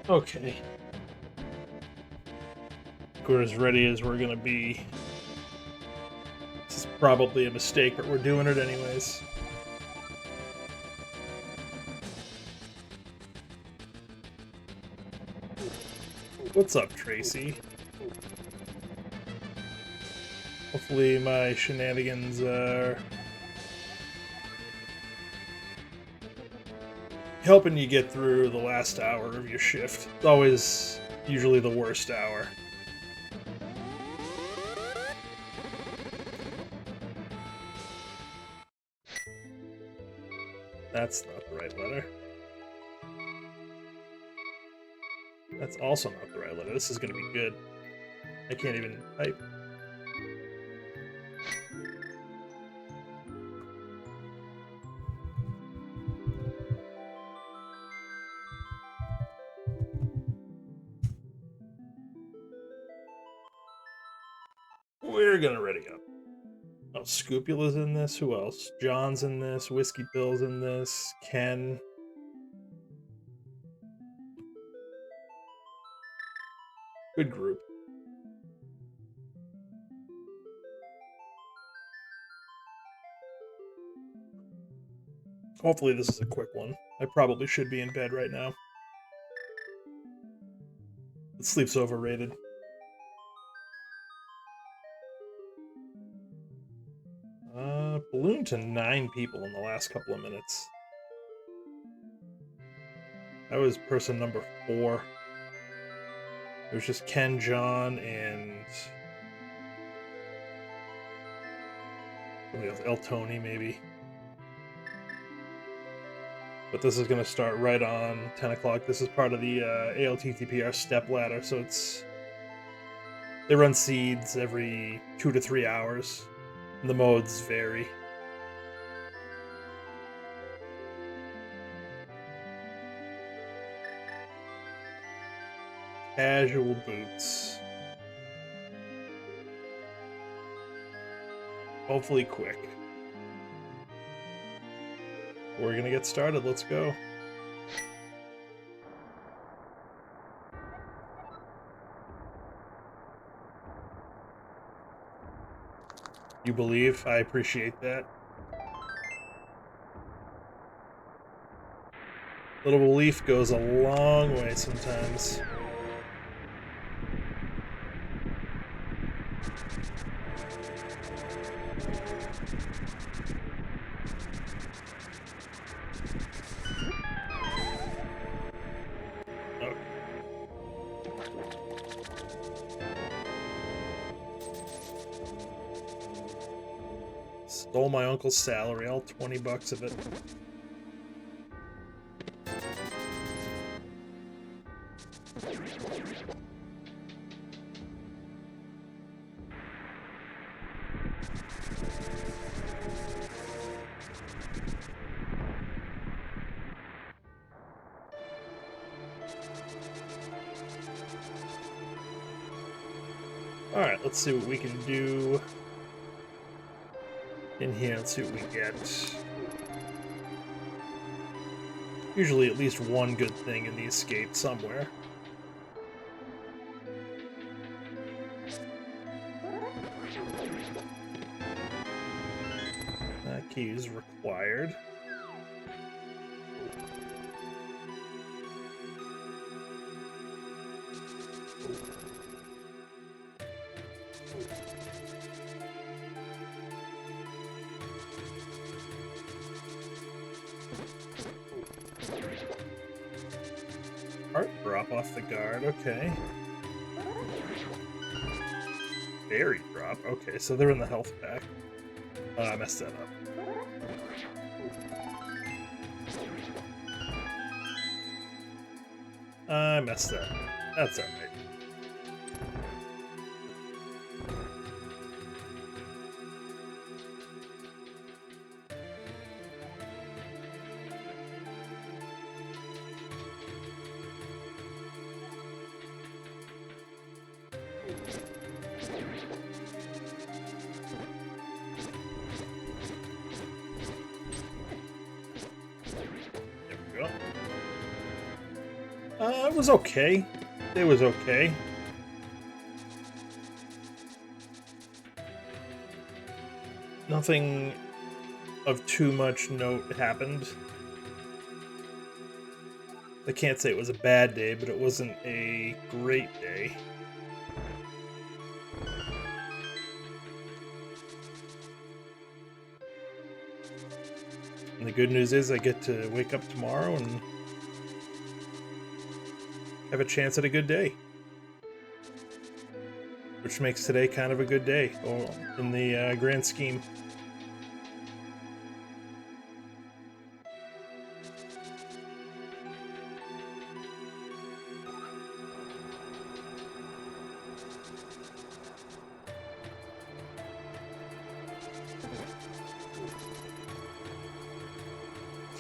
Okay. We're as ready as we're gonna be. This is probably a mistake, but we're doing it anyways. What's up, Tracy? Hopefully my shenanigans are helping you get through the last hour of your shift. It's always usually the worst hour. That's not the right letter. That's also not the right letter. This is gonna be good. I can't even type. We're gonna ready up. Oh, Scupula's in this. Who else? John's in this. Whiskey Bill's in this. Ken. Good group. Hopefully this is a quick one. I probably should be in bed right now. But sleep's overrated. Ballooned to 9 people in the last couple of minutes. That was person number 4. It was just Ken, John, and somebody else. El Tony, maybe. But this is going to start right on 10 o'clock. This is part of the ALTTPR Stepladder, so they run seeds every 2 to 3 hours. And the modes vary. Casual boots. Hopefully quick. We're gonna get started. Let's go. You believe? I appreciate that. Little belief goes a long way sometimes. Okay. Stole my uncle's salary, all 20 bucks of it. Alright, let's see what we can do in here. Let's see what we get. Usually at least one good thing in the escape somewhere. Key is required. Art drop off the guard, okay. Berry drop, okay, so they're in the health pack. Oh, I messed that up. I messed that up. That's alright. It was okay. It was okay. Nothing of too much note happened. I can't say it was a bad day, but it wasn't a great day. And the good news is I get to wake up tomorrow and have a chance at a good day. Which makes today kind of a good day in the grand scheme.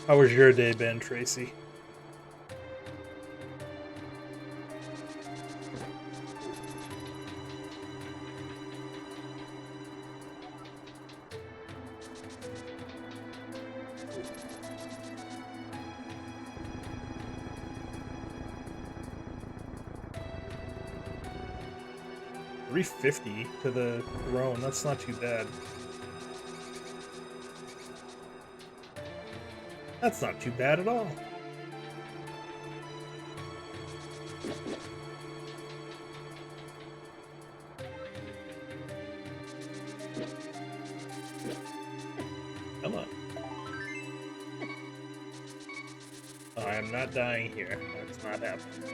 How was your day been, Tracy? $350 to the throne. That's not too bad. That's not too bad at all. Come on. I am not dying here. That's not happening.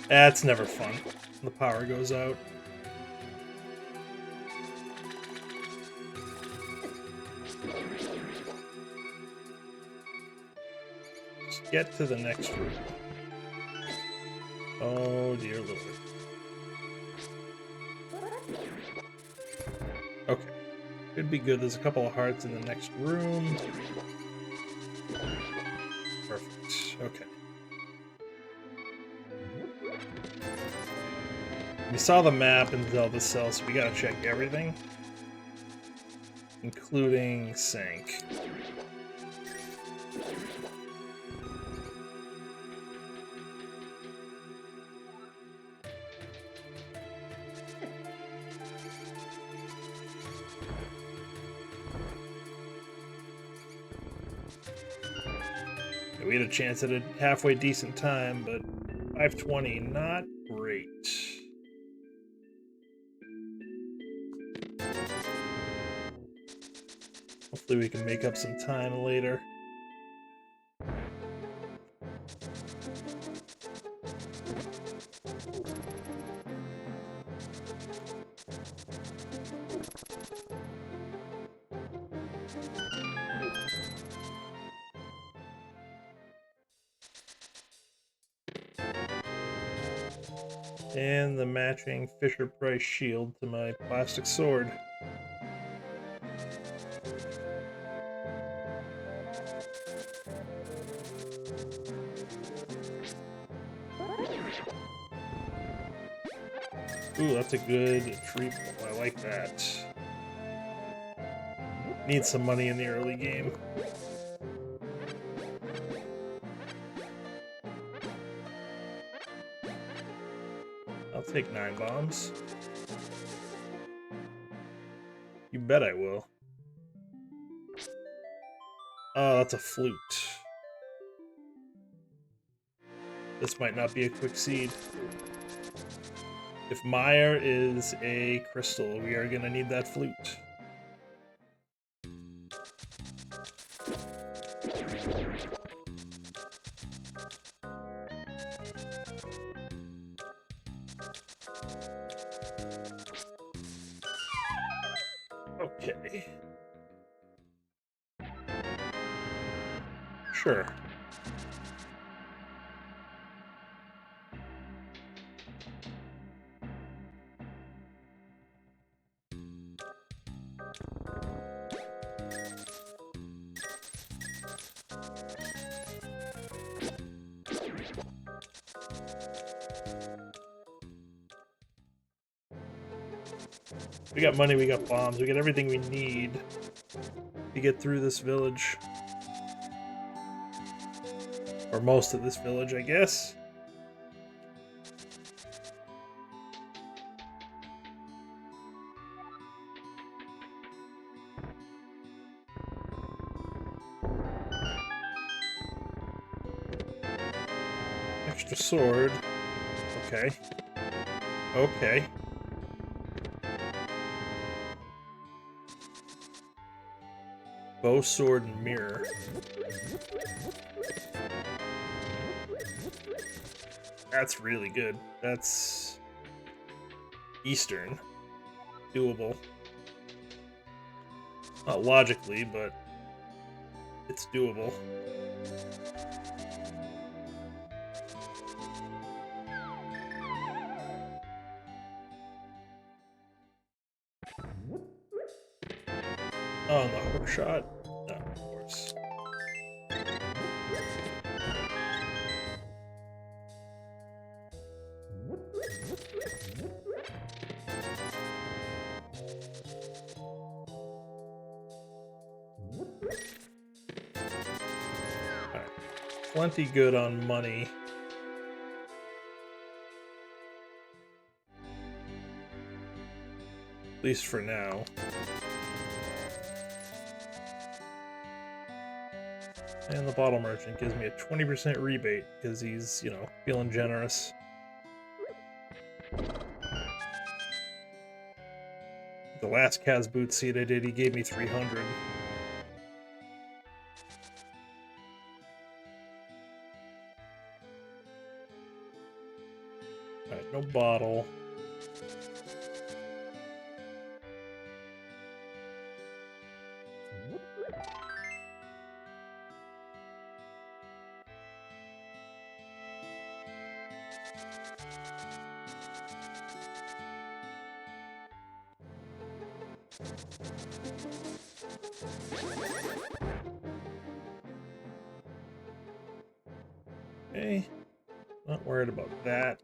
That's never fun. The power goes out. Just get to the next room. Oh dear Lord. Okay. Could be good. There's a couple of hearts in the next room. Perfect. Okay. We saw the map in Zelda Cell, so we gotta check everything. Including Sank. We had a chance at a halfway decent time, but 520, not great. Hopefully we can make up some time later. And the matching Fisher-Price shield to my plastic sword. Ooh, that's a good tree pull. I like that. Need some money in the early game. I'll take 9 bombs. You bet I will. Oh, that's a flute. This might not be a quick seed. If Meyer is a crystal, we are gonna need that flute. Okay. Sure. We got money, we got bombs, we got everything we need to get through this village. Or most of this village, I guess. Extra sword. Okay. Okay. Bow, sword, and mirror. That's really good. That's Eastern. Doable. Not logically, but it's doable. Oh, the hook shot? No, of course. Alright. Plenty good on money. At least for now. And the bottle merchant gives me a 20% rebate because he's, you know, feeling generous. The last Kaz boot seat I did, he gave me 300. Alright, no bottle. Okay, not worried about that.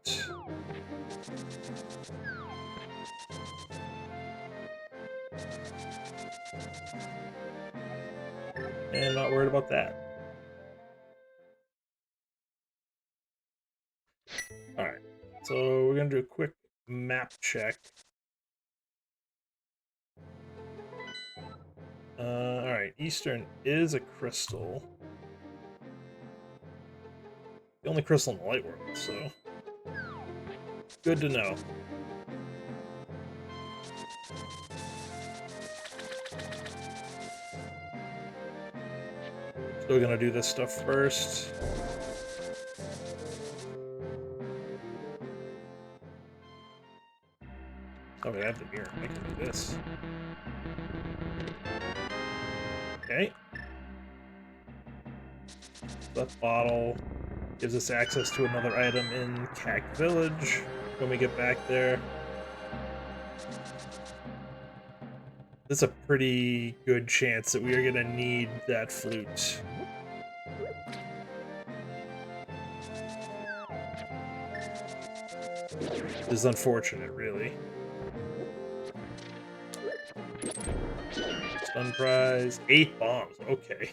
And not worried about that. Alright, so we're gonna do a quick map check. Alright, Eastern is a crystal. The only crystal in the light world, so good to know. Still gonna do this stuff first. Oh, I have the mirror. I can do this. Okay. That bottle gives us access to another item in Cac Village when we get back there. There's a pretty good chance that we are gonna need that flute. This is unfortunate, really. Stun prize. 8 bombs. Okay.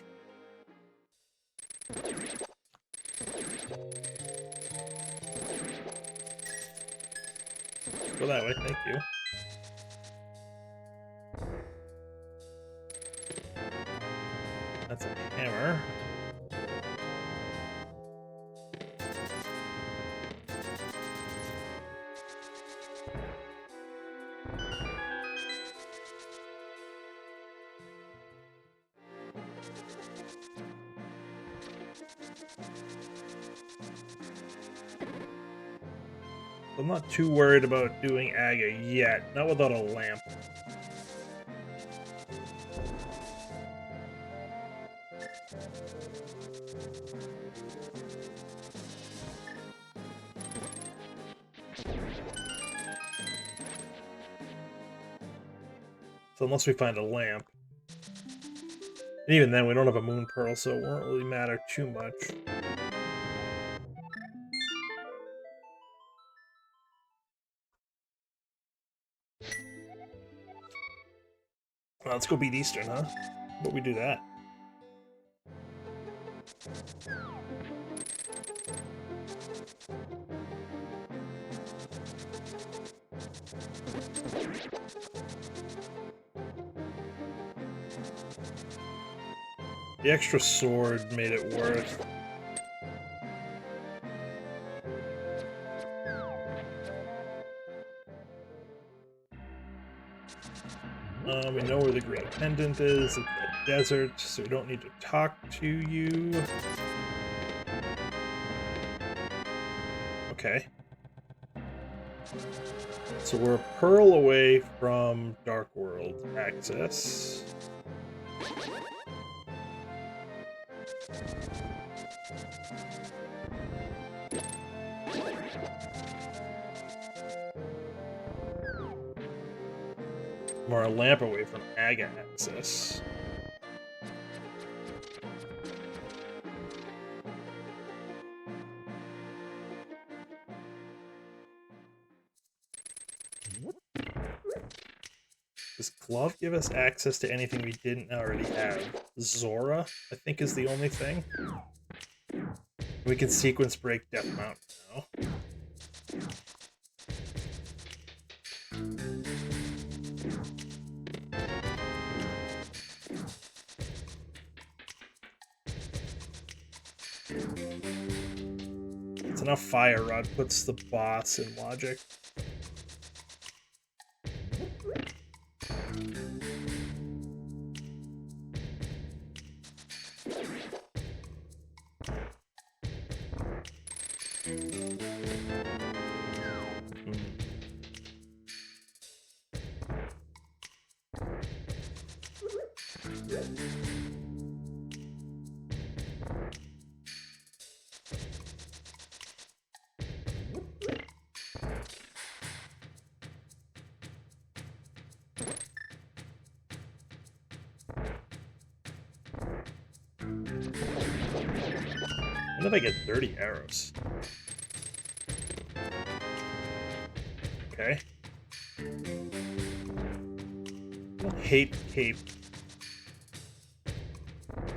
Go that way, thank you. That's a hammer. I'm not too worried about doing Aga yet, not without a lamp. So unless we find a lamp. And even then, we don't have a moon pearl, so it won't really matter too much. Well, let's go beat Eastern, huh? But we do that. The extra sword made it worth. We know where the green pendant is. It's a desert, so we don't need to talk to you. Okay. So we're a pearl away from Dark World access. We're a lamp away from Aga access. Does Glove give us access to anything we didn't already have? Zora, I think, is the only thing. We can sequence break Death Mountain now. It's enough Fire Rod puts the boss in logic. When did I get 30 arrows? Okay. I don't hate Cape.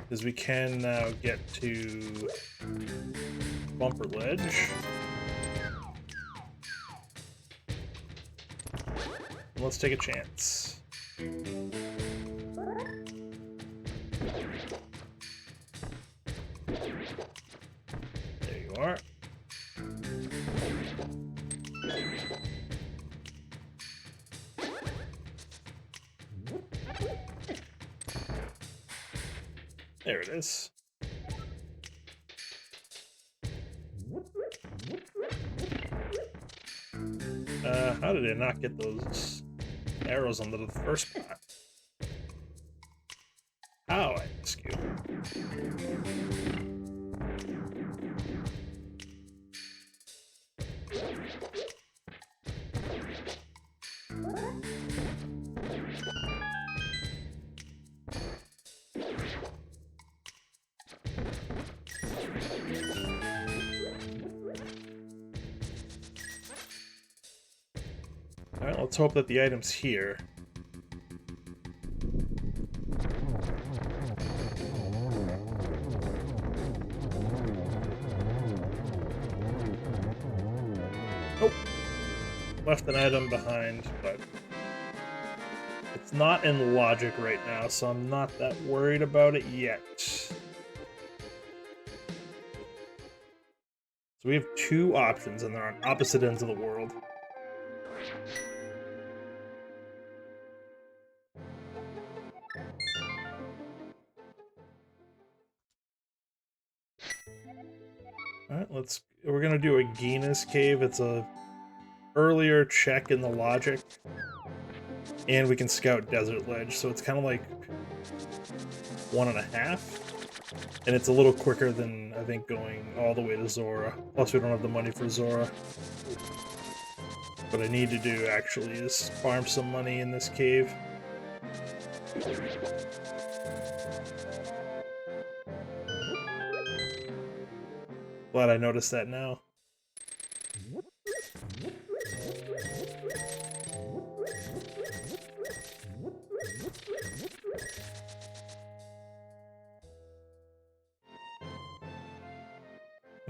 Because we can now get to Bumper Ledge. Let's take a chance. There you are. There it is. How did I not get those arrows onto the first spot? How, I ask you? Alright, let's hope that the item's here. Nope. Left an item behind, but it's not in logic right now, so I'm not that worried about it yet. So we have two options, and they're on opposite ends of the world. Alright, we're gonna do a Gina's Cave. It's a earlier check in the logic. And we can scout Desert Ledge, so it's kind of like 1.5. And it's a little quicker than, I think, going all the way to Zora. Plus, we don't have the money for Zora. What I need to do, actually, is farm some money in this cave. Glad I noticed that now.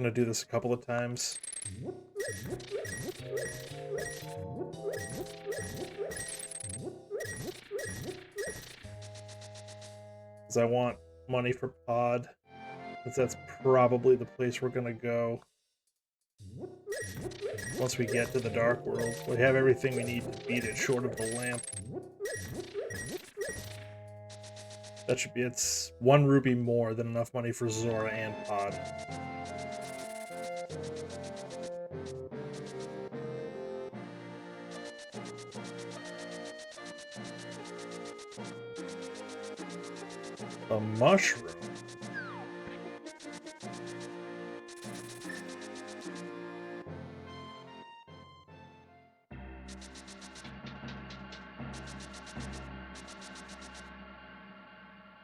gonna do this a couple of times. Because I want money for Pod. Because that's probably the place we're gonna go. Once we get to the Dark World, we have everything we need to beat it, short of the lamp. That should be, it's 1 rupee more than enough money for Zora and Pod. A mushroom.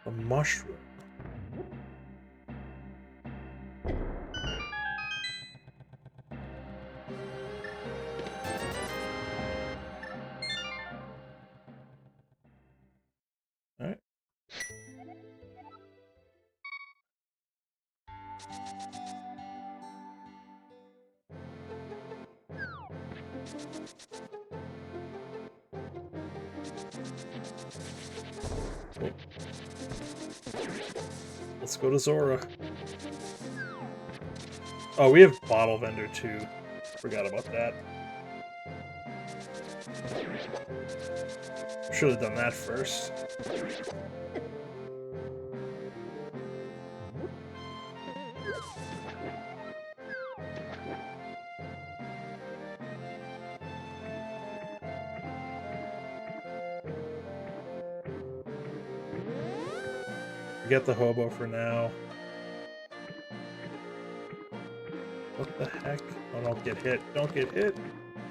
A mushroom. All right. Wait. Let's go to Zora. Oh, we have Bottle Vendor too. Forgot about that. Should have done that first. Forget the hobo for now. What the heck? Oh, don't get hit. Don't get hit.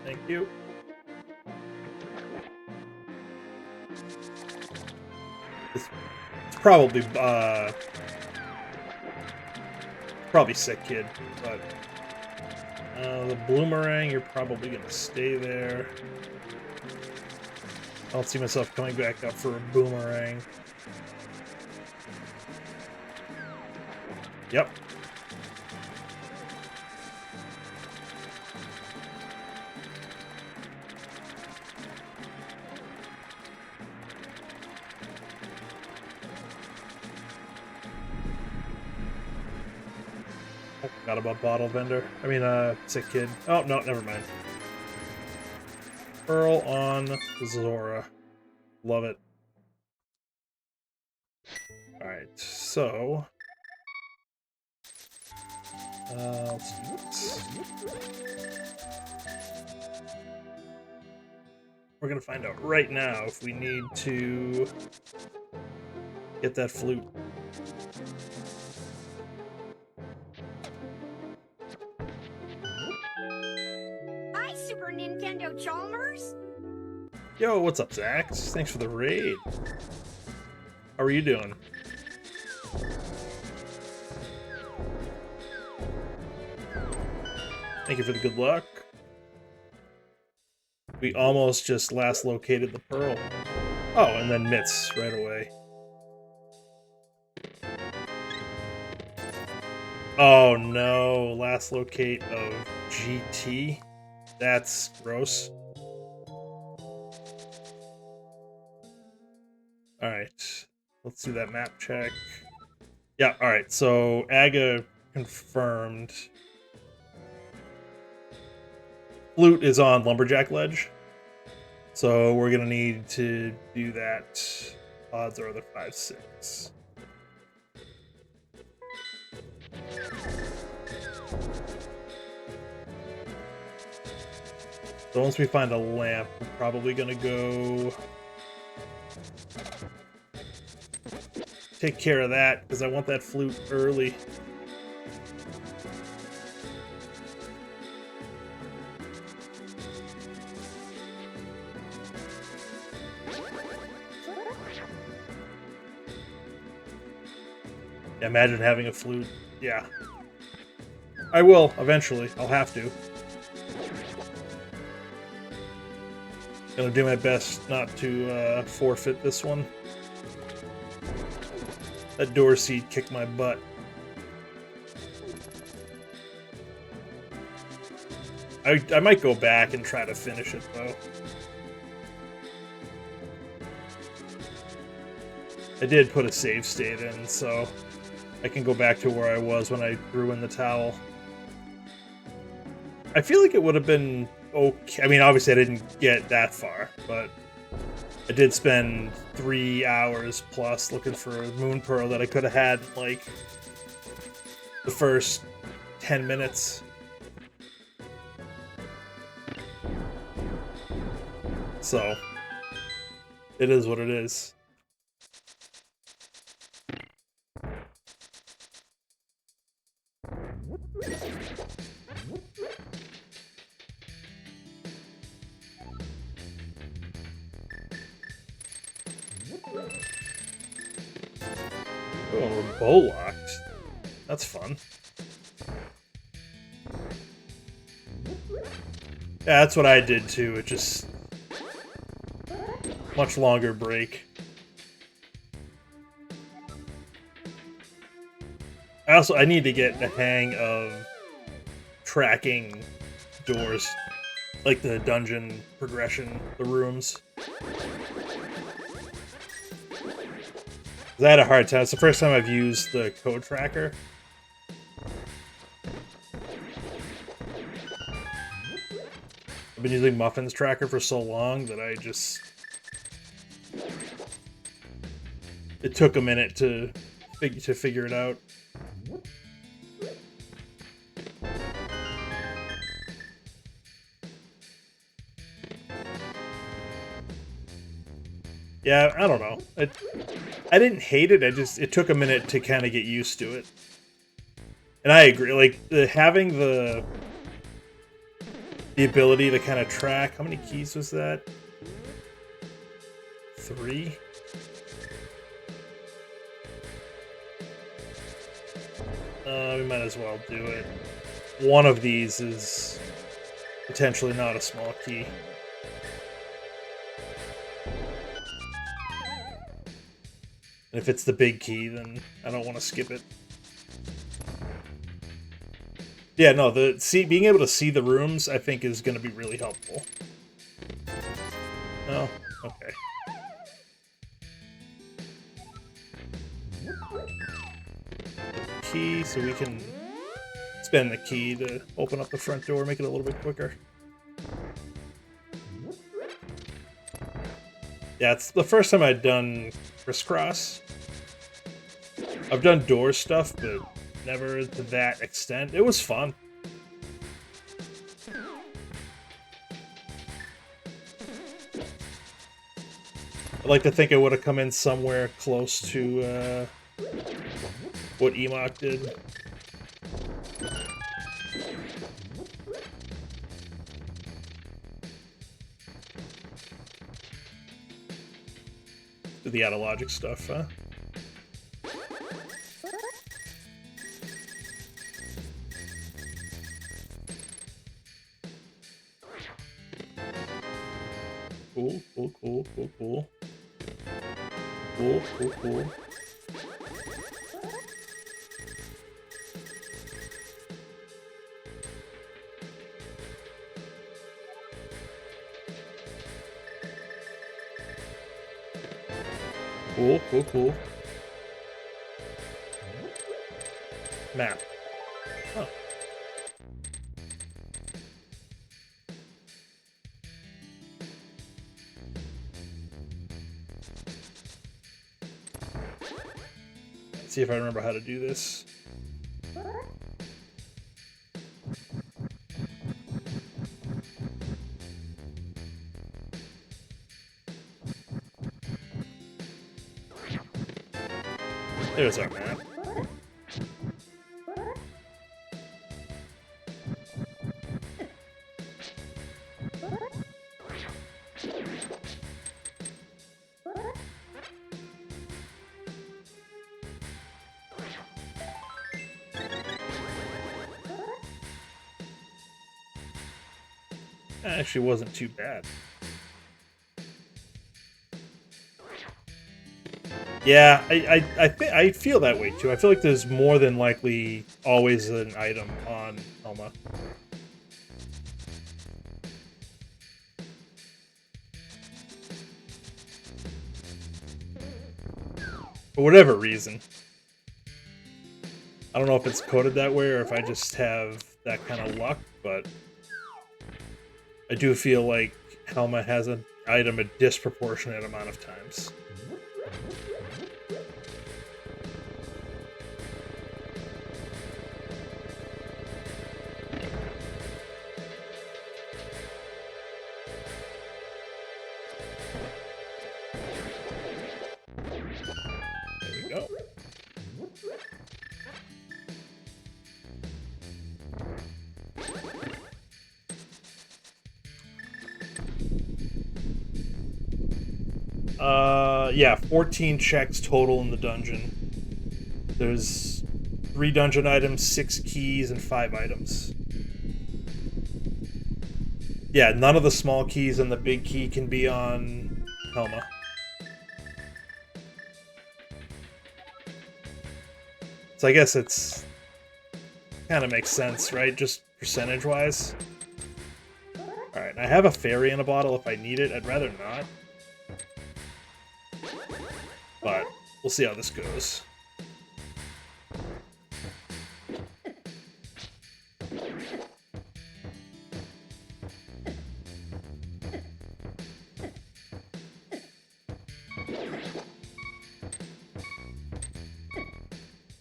Thank you. It's probably Sick Kid, but the Bloomerang, you're probably gonna stay there. I don't see myself coming back up for a Boomerang. Yep. I forgot about Bottle Vendor. I mean, Sick Kid. Oh, no, never mind. Pearl on Zora. Love it. Alright, so... let's do this. We're gonna find out right now if we need to get that flute. Hi, Super Nintendo Chalmers! Yo, what's up, Zach? Thanks for the raid. How are you doing? Thank you for the good luck. We almost just last located the pearl. Oh, and then Mitz right away. Oh no, last locate of GT? That's gross. Alright, let's do that map check. Yeah, alright, so Aga confirmed. Flute is on Lumberjack Ledge, so we're gonna need to do that. Odds are the 5-6. So once we find a lamp, we're probably gonna go take care of that, because I want that flute early. Imagine having a flute. Yeah. I will, eventually. I'll have to. Gonna do my best not to forfeit this one. That door seat kicked my butt. I might go back and try to finish it, though. I did put a save state in, so I can go back to where I was when I threw in the towel. I feel like it would have been okay. I mean, obviously I didn't get that far, but I did spend 3 hours plus looking for a moon pearl that I could have had, like, the first 10 minutes. So, it is what it is. Oh, we're bow locked. That's fun. Yeah, that's what I did too. It just much longer break. I need to get the hang of tracking doors, like the dungeon progression, the rooms. I had a hard time. It's the first time I've used the code tracker. I've been using Muffin's tracker for so long that I just... It took a minute to figure it out. Yeah, I don't know. I didn't hate it. It took a minute to kind of get used to it. And I agree. Like having the ability to kind of track. How many keys was that? 3. We might as well do it. One of these is potentially not a small key. And if it's the big key, then I don't want to skip it. Yeah, no, being able to see the rooms, I think, is going to be really helpful. Oh, okay. Key, so we can spend the key to open up the front door, make it a little bit quicker. Yeah, it's the first time I'd done crisscross. I've done door stuff, but never to that extent. It was fun. I'd like to think I would have come in somewhere close to what Emok did. The out of logic stuff, huh? Cool, cool, cool, cool, cool. Cool, cool, cool. Cool, cool, cool. Map. Oh. Let's see if I remember how to do this. There's our map. That actually wasn't too bad. Yeah, I feel that way too. I feel like there's more than likely always an item on Elma. For whatever reason. I don't know if it's coded that way or if I just have that kind of luck, but I do feel like Helma has an item a disproportionate amount of times. There we go. Yeah, 14 checks total in the dungeon. There's 3 dungeon items, 6 keys, and 5 items. Yeah, none of the small keys and the big key can be on Helma. So I guess it's kind of makes sense, right? Just percentage-wise. Alright, I have a fairy in a bottle if I need it. I'd rather not. But we'll see how this goes.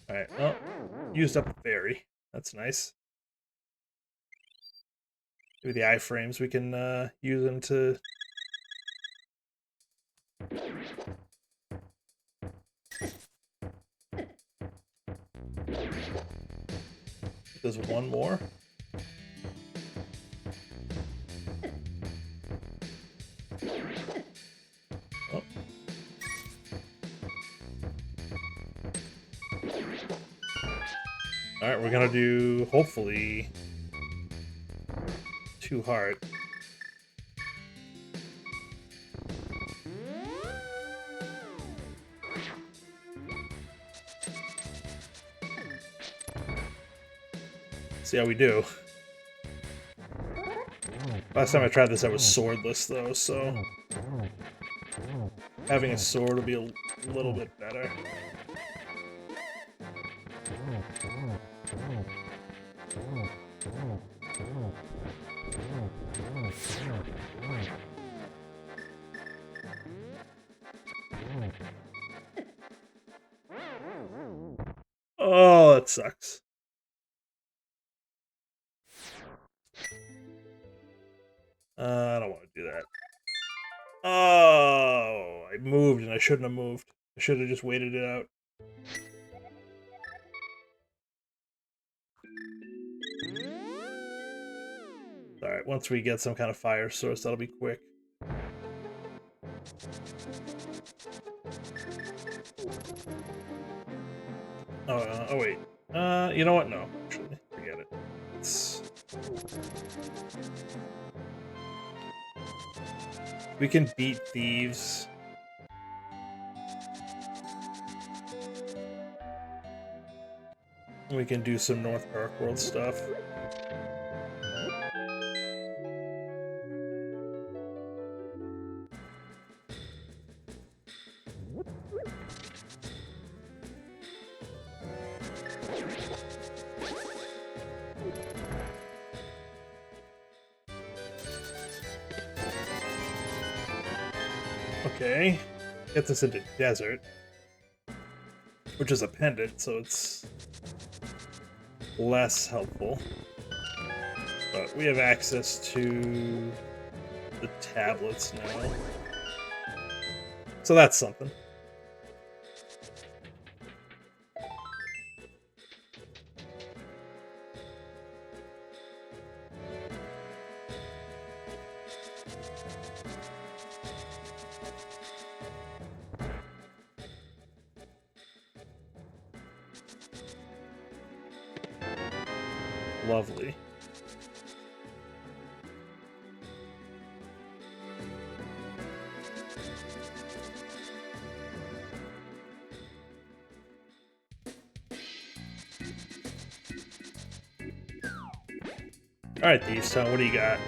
Alright, well, used up a fairy. That's nice. Maybe the iframes we can use them to... There's one more. Oh. Alright, we're gonna do, hopefully, 2 heart. See how we do. Last time I tried this, I was swordless, though, so having a sword will be a little bit better. Oh, that sucks. I don't want to do that. Oh, I moved and I shouldn't have moved. I should have just waited it out. Alright, once we get some kind of fire source, that'll be quick. Oh wait. You know what? No, actually, forget it. We can beat thieves. We can do some North Park World stuff. Okay, gets us into desert, which is a pendant, so it's less helpful. But we have access to the tablets now, so that's something. Lovely. Alright, Thieves Town, what do you got?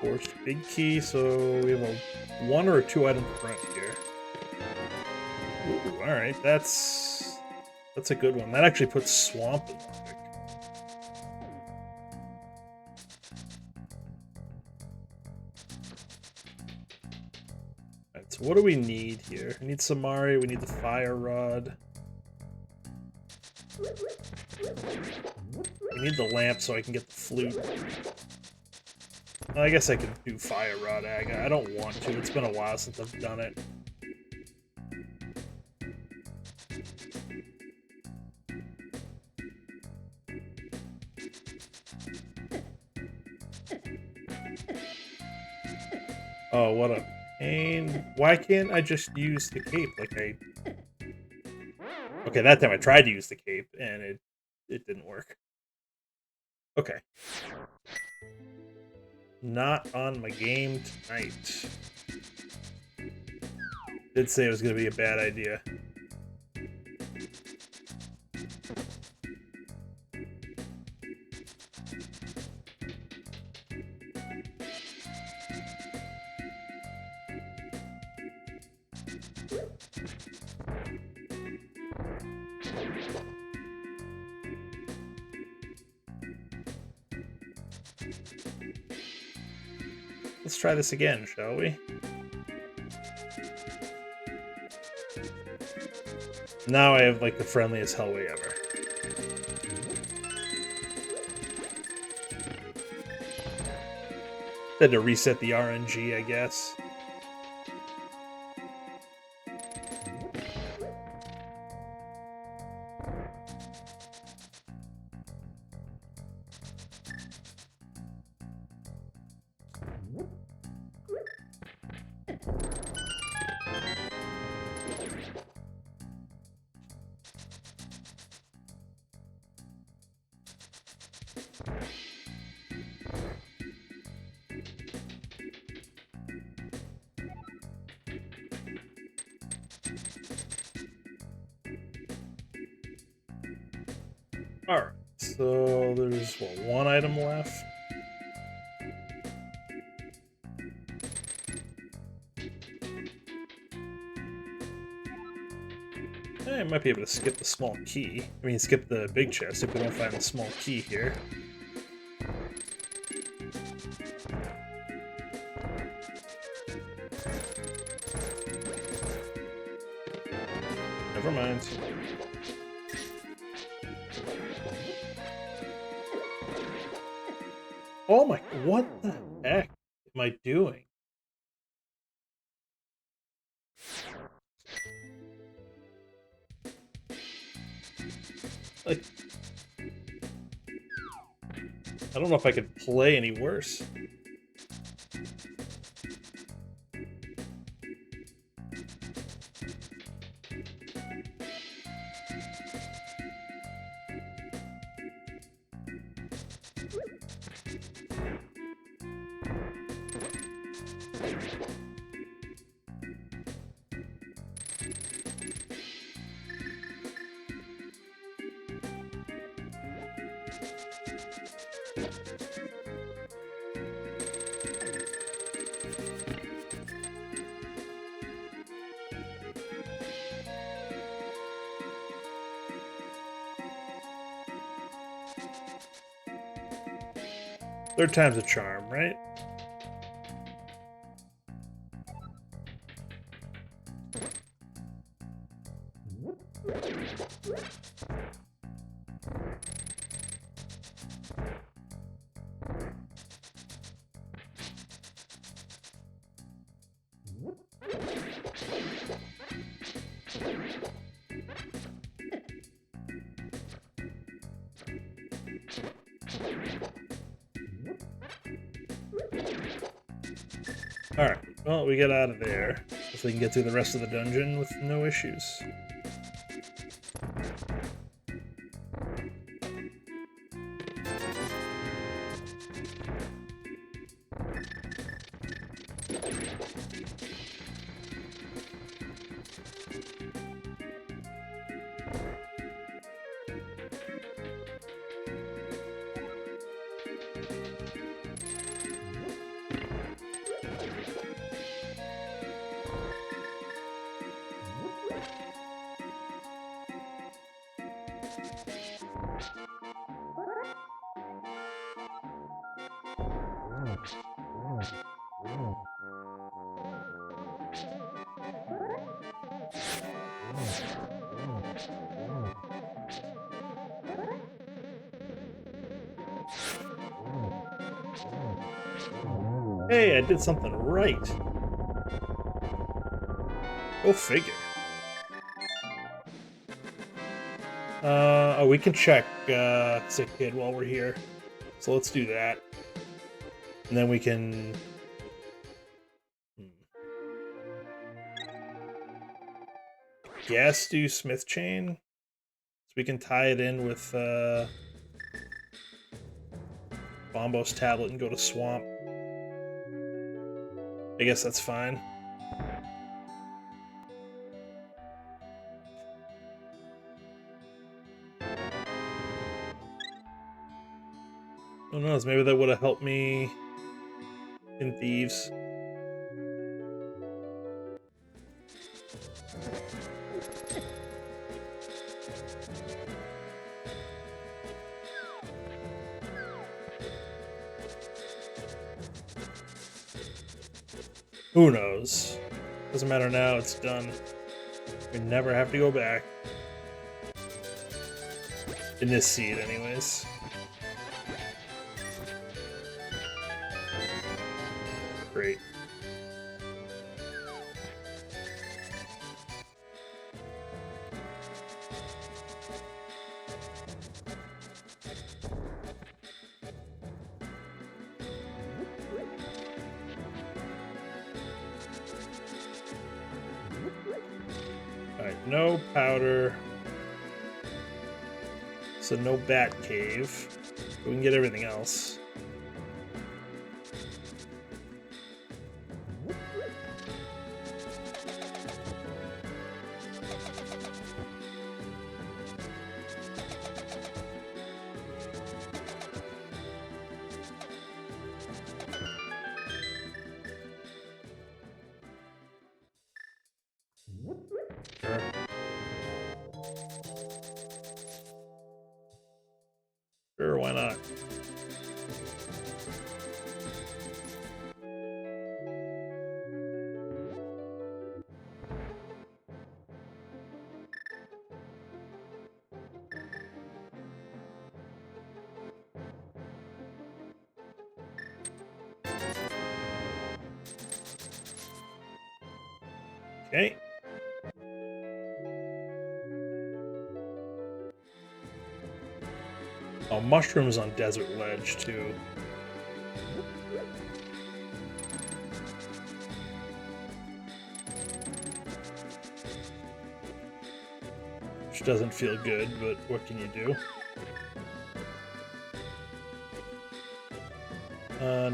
Forged big key, so we have a 1 or a 2 item front here. Ooh, alright, that's a good one. That actually puts Swamp in logic. Alright, so what do we need here? We need Samari, we need the Fire Rod. We need the lamp so I can get the flute. I guess I could do Fire Rod Aga. I don't want to. It's been a while since I've done it. Oh, what a pain. Why can't I just use the cape like I... Okay, that time I tried to use the cape, and it didn't work. Okay. Not on my game tonight. Did say it was going to be a bad idea. Let's try this again, shall we? Now I have, like, the friendliest hellway ever. Had to reset the RNG, I guess. Alright, so there's, what, 1 item left? I might be able to skip the small key. I mean, skip the big chest if we don't find the small key here. Never mind. Oh my, what the heck am I doing? Like, I don't know if I could play any worse. Third time's a charm, right? Alright, well, we get out of there. If we can get through the rest of the dungeon with no issues. Hey, I did something right. Go figure. Oh, we can check Sick Kid while we're here. So let's do that. And then we can... Guess do Smith Chain? So we can tie it in with Bombo's tablet and go to Swamp. I guess that's fine. Who knows, maybe that would have helped me in Thieves. Who knows? Doesn't matter now, it's done. We never have to go back. In this seed, anyways. Great. Alright, no powder. So no bat cave. But we can get everything else. Sure. Sure, why not? Okay. Oh, mushrooms on Desert Ledge, too. Which doesn't feel good, but what can you do?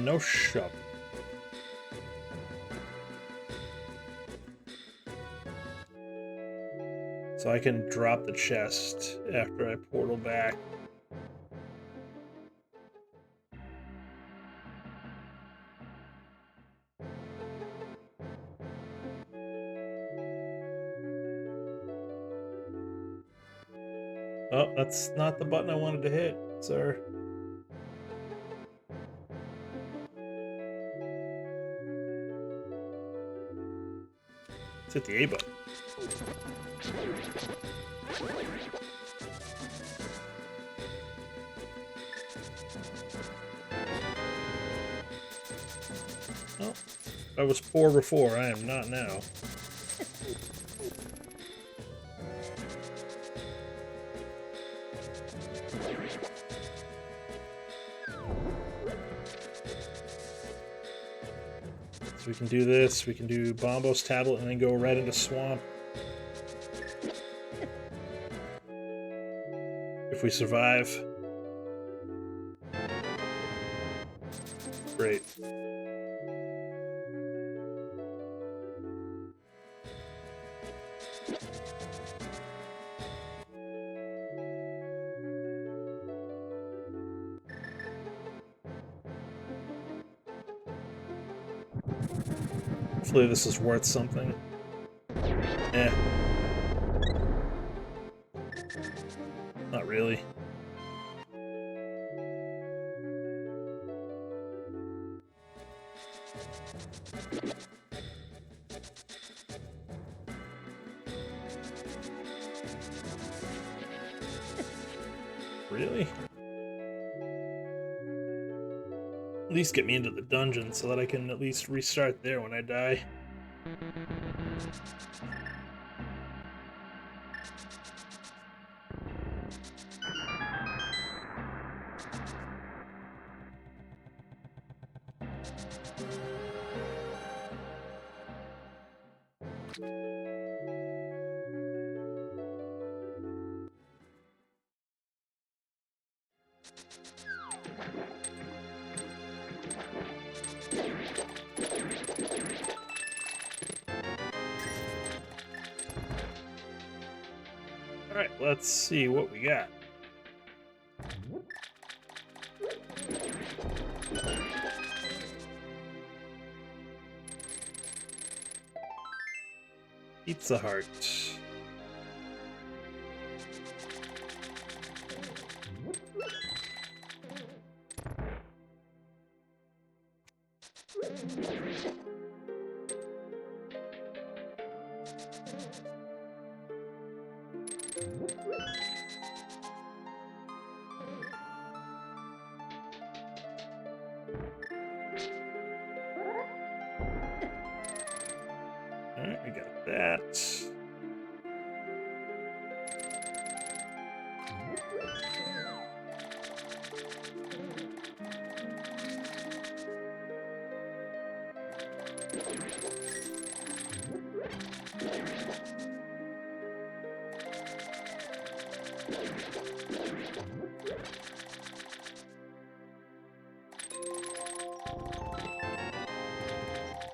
No shovel. So I can drop the chest after I portal back. Oh, that's not the button I wanted to hit, sir. Let's hit the A button. Oh, I was poor before, I am not now. So we can do this, we can do Bombo's tablet and then go right into Swamp. If we survive. Great. Hopefully this is worth something. Eh. Not really. Really? At least get me into the dungeon so that I can at least restart there when I die. Alright, let's see what we got. Pizza Heart. Alright, we got that.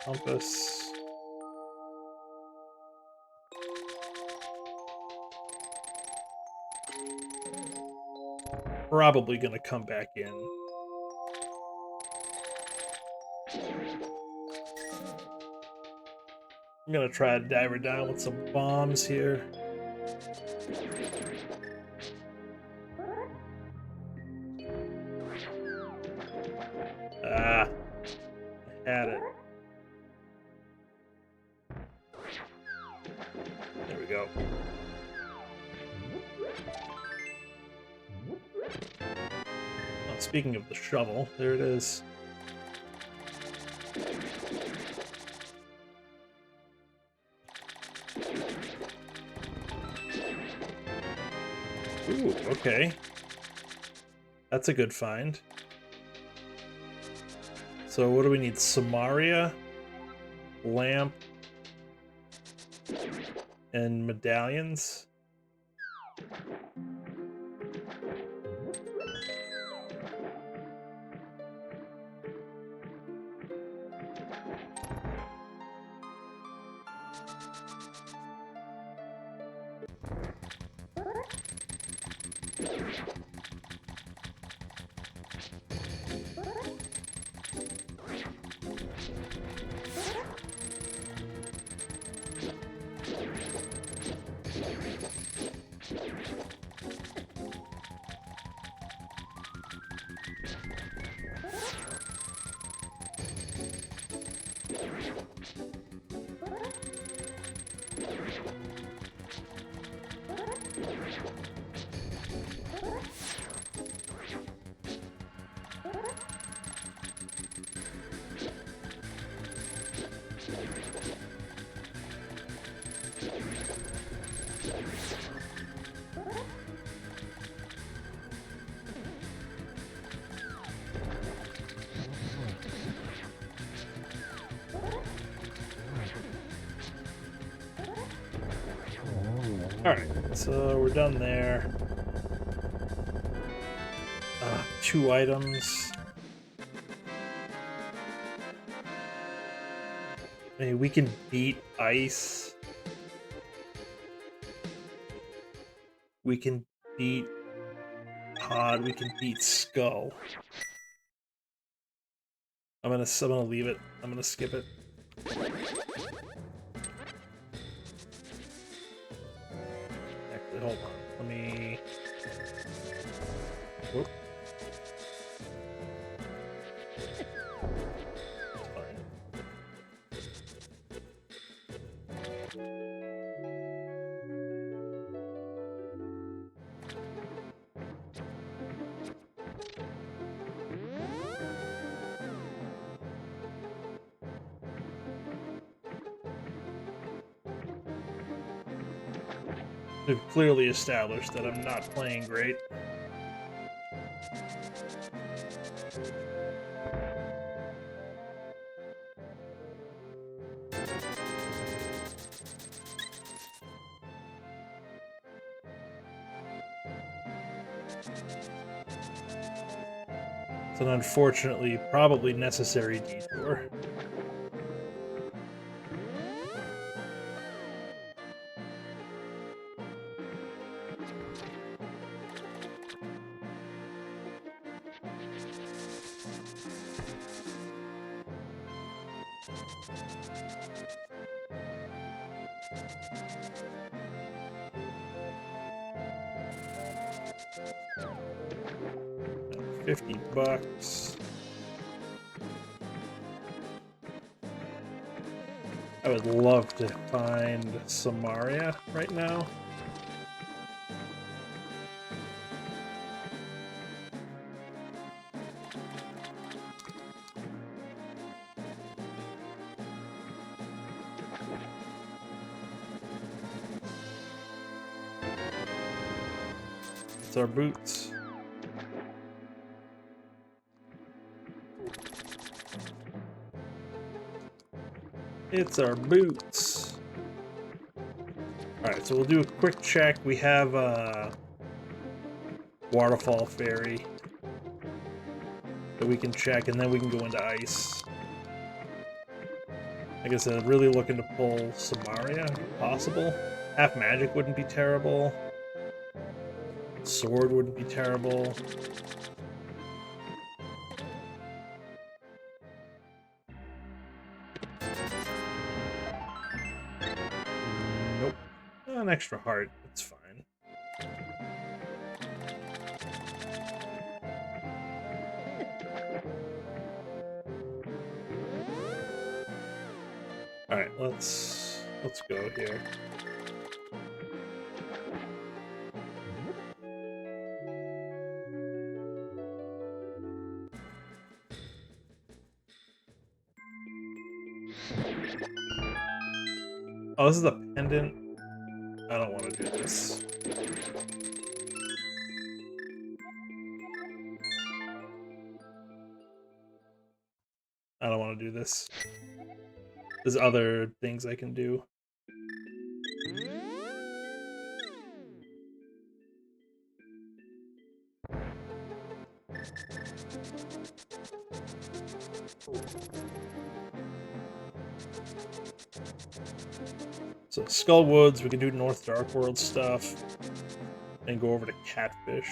Compass. Probably gonna come back in. I'm gonna try to dive her down with some bombs here. Ah, I had it. There we go. Oh, speaking of the shovel, there it is. Ooh, okay. That's a good find. So what do we need? Samaria, lamp, and medallions. Alright, so we're done there. 2 items. I mean, we can beat ice. We can beat pod. We can beat skull. I'm gonna leave it. I'm gonna skip it. Actually, hold on. Let me Whoop. We've clearly established that I'm not playing great. It's an unfortunately probably necessary detour. $50. I would love to find Samaria right now. It's our boots. It's our boots. Alright, so we'll do a quick check. We have a waterfall ferry that we can check, and then we can go into ice. Like I said, really looking to pull Samaria, if possible. Half magic wouldn't be terrible. Sword wouldn't be terrible. Nope. An extra heart, it's fine. Alright, let's go here. Oh, this is a pendant. I don't want to do this. I don't want to do this. There's other things I can do. So Skull Woods, we can do North Dark World stuff, and go over to Catfish,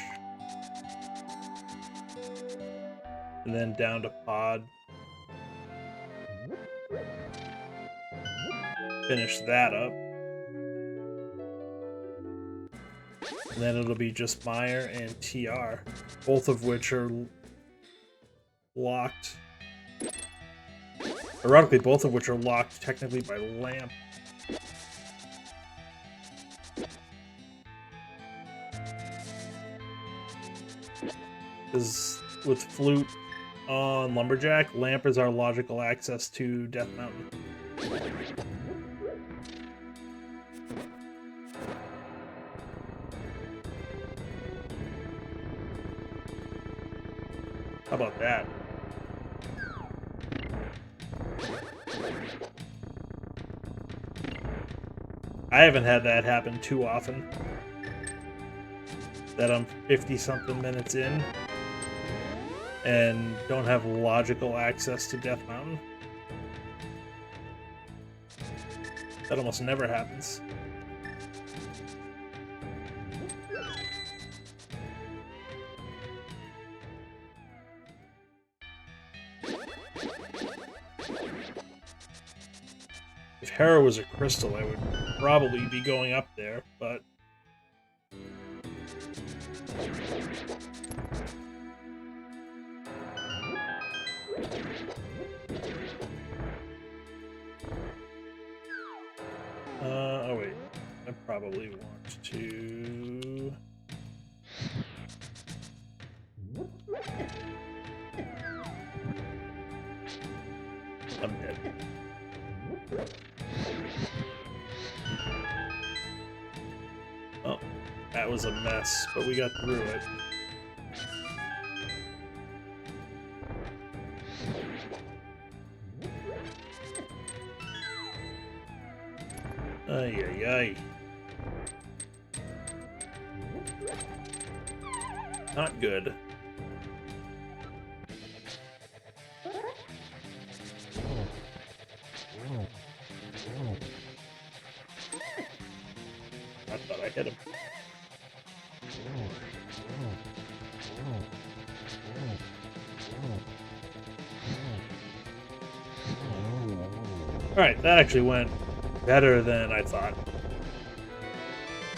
and then down to Pod. Finish that up, and then it'll be just Meyer and TR, both of which are locked. Ironically, both of which are locked technically by Lamp. Because with Flute on Lumberjack, Lamp is our logical access to Death Mountain. How about that? I haven't had that happen too often. That I'm 50-something minutes in and don't have logical access to Death Mountain. That almost never happens. If Hera was a crystal, I would probably be going up there, but probably want to... I'm dead. Oh, that was a mess, but we got through it. Ay, ay, ay. Not good. I thought I hit him. Alright, that actually went better than I thought.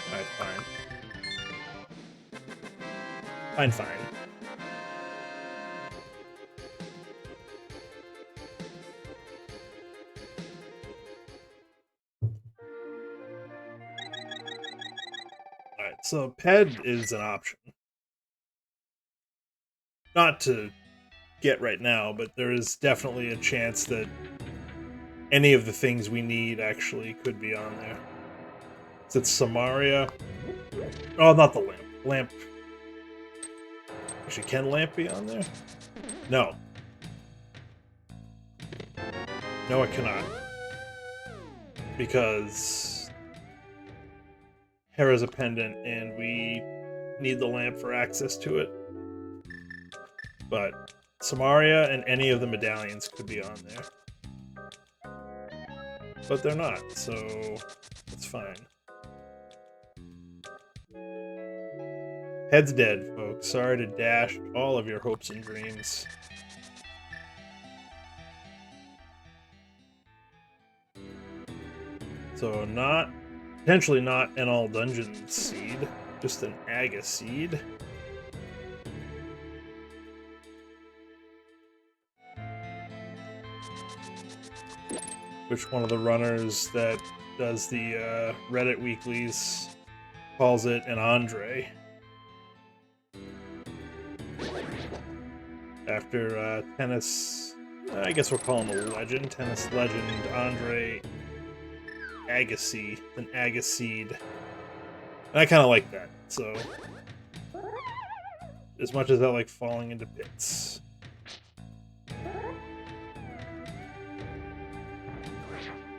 Alright, fine. Fine. Alright, so PED is an option. Not to get right now, but there is definitely a chance that any of the things we need actually could be on there. Is it Samaria? Oh, not the lamp. Lamp. Actually, can lamp be on there? No. No, it cannot. Because Hera's a pendant, and we need the lamp for access to it. But Samaria and any of the medallions could be on there. But they're not, so it's fine. Head's dead, folks. Sorry to dash all of your hopes and dreams. So potentially not an all dungeon seed, just an Aga seed. Which one of the runners that does the Reddit weeklies calls it an Andre. After tennis, I guess we'll call him a legend, tennis legend Andre Agassi, an Agaseed. And I kind of like that, so as much as I like falling into pits.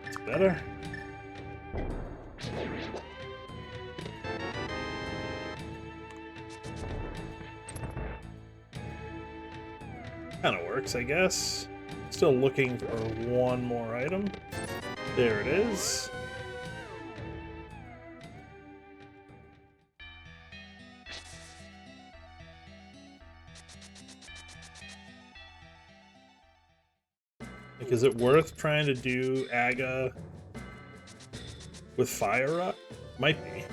It's better. Kind of works, I guess. Still looking for one more item. There it is. Like, is it worth trying to do Aga with Fire Up? Might be.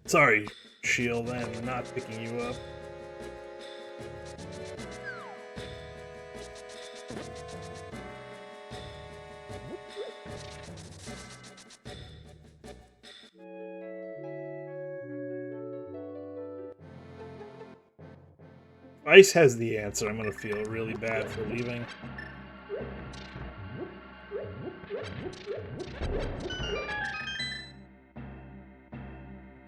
Sorry, Shield, I'm not picking you up. Ice has the answer. I'm gonna feel really bad for leaving.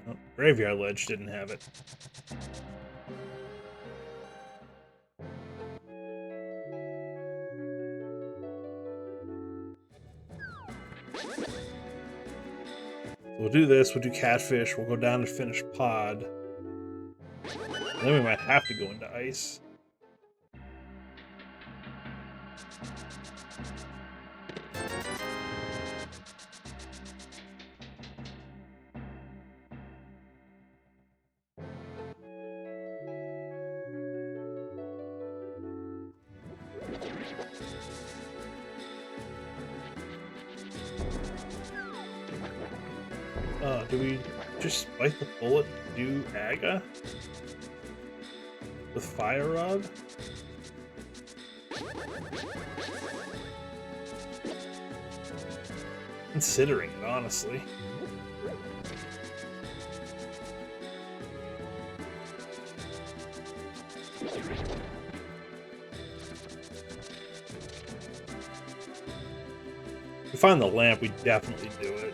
Oh, Graveyard Ledge didn't have it. We'll do this, we'll do Catfish, we'll go down and finish Pod. And then we might have to go into Ice. Do we just bite the bullet and do Aga? with fire rod. Considering it, honestly. If we find the lamp, we definitely do it.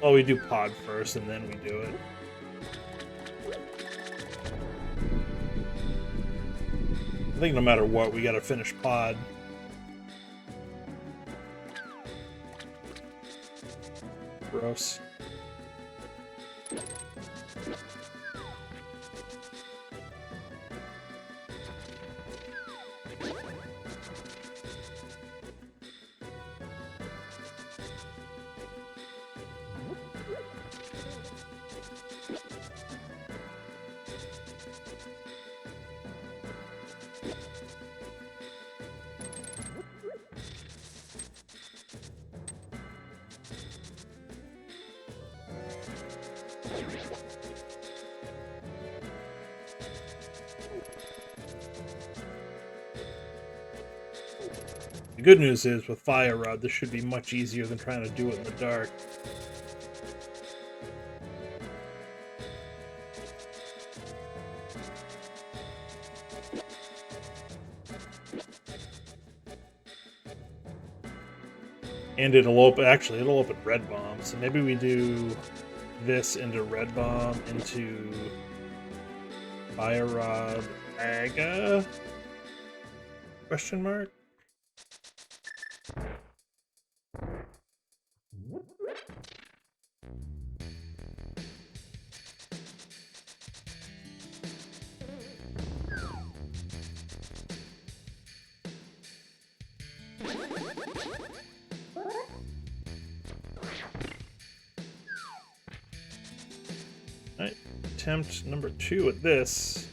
Well, we do pod first, and then we do it. I think no matter what, we gotta finish pod. Gross. The good news is, with fire rod, this should be much easier than trying to do it in the dark. And it'll open, actually, it'll open red bomb. So maybe we do this into red bomb, into fire rod, aga? Question mark? Alright, attempt number 2 at this.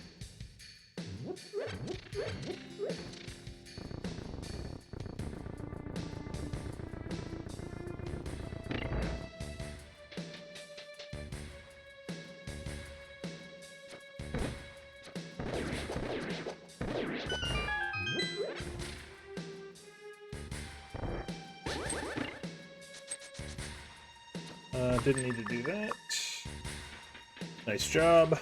Didn't need to do that. Nice job.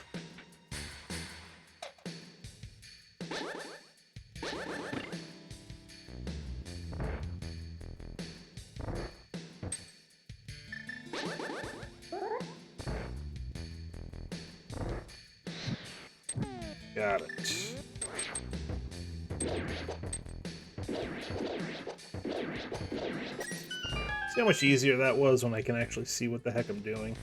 Got it. See how much easier that was when I can actually see what the heck I'm doing.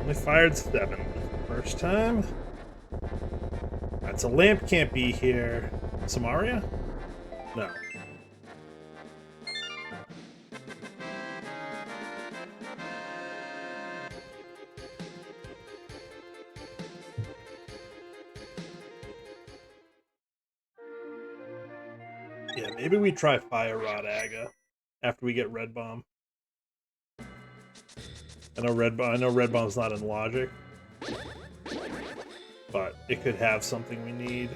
Only fired 7 first time. Alright, so lamp can't be here. Samaria? No. Yeah, maybe we try Fire Rod Aga after we get Red Bomb. I know Red Bomb's not in Logic, but it could have something we need.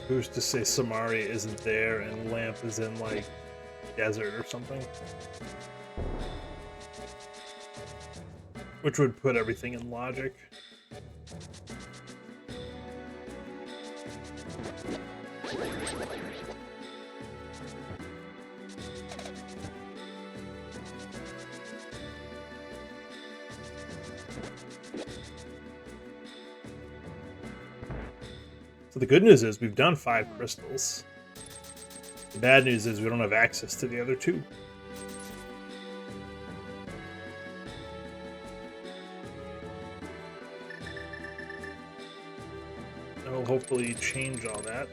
Who's to say Samari isn't there and Lamp is in, like, desert or something? Which would put everything in Logic. So the good news is we've done 5 crystals. The bad news is we don't have access to the other 2. That'll hopefully change all that.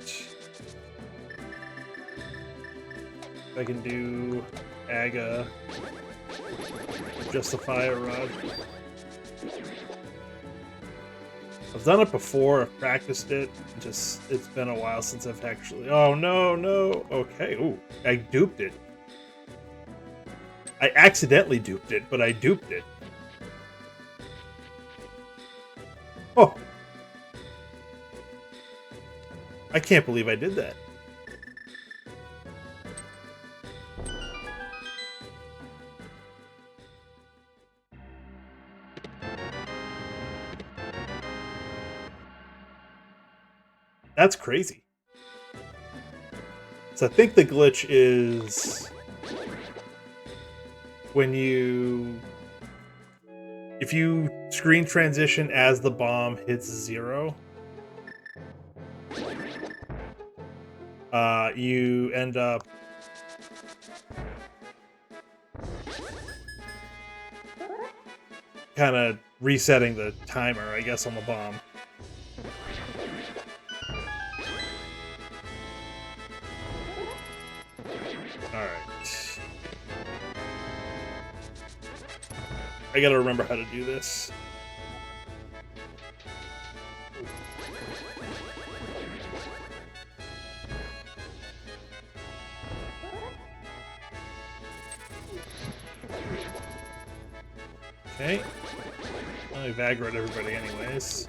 If I can do Aga, justify a rod. I've done it before, I've practiced it, it's been a while since I've actually... Oh, no, no! Okay, ooh, I duped it. I accidentally duped it, but I duped it. Oh! I can't believe I did that. That's crazy. So I think the glitch is when if you screen transition as the bomb hits 0, you end up kind of resetting the timer, I guess, on the bomb. Alright. I gotta remember how to do this. Okay. I've aggroed everybody anyways.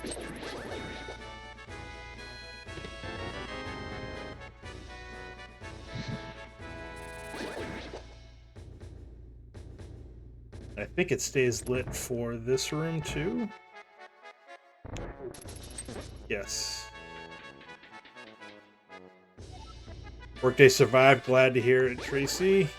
I think it stays lit for this room too. Yes. Workday survived. Glad to hear it, Tracy.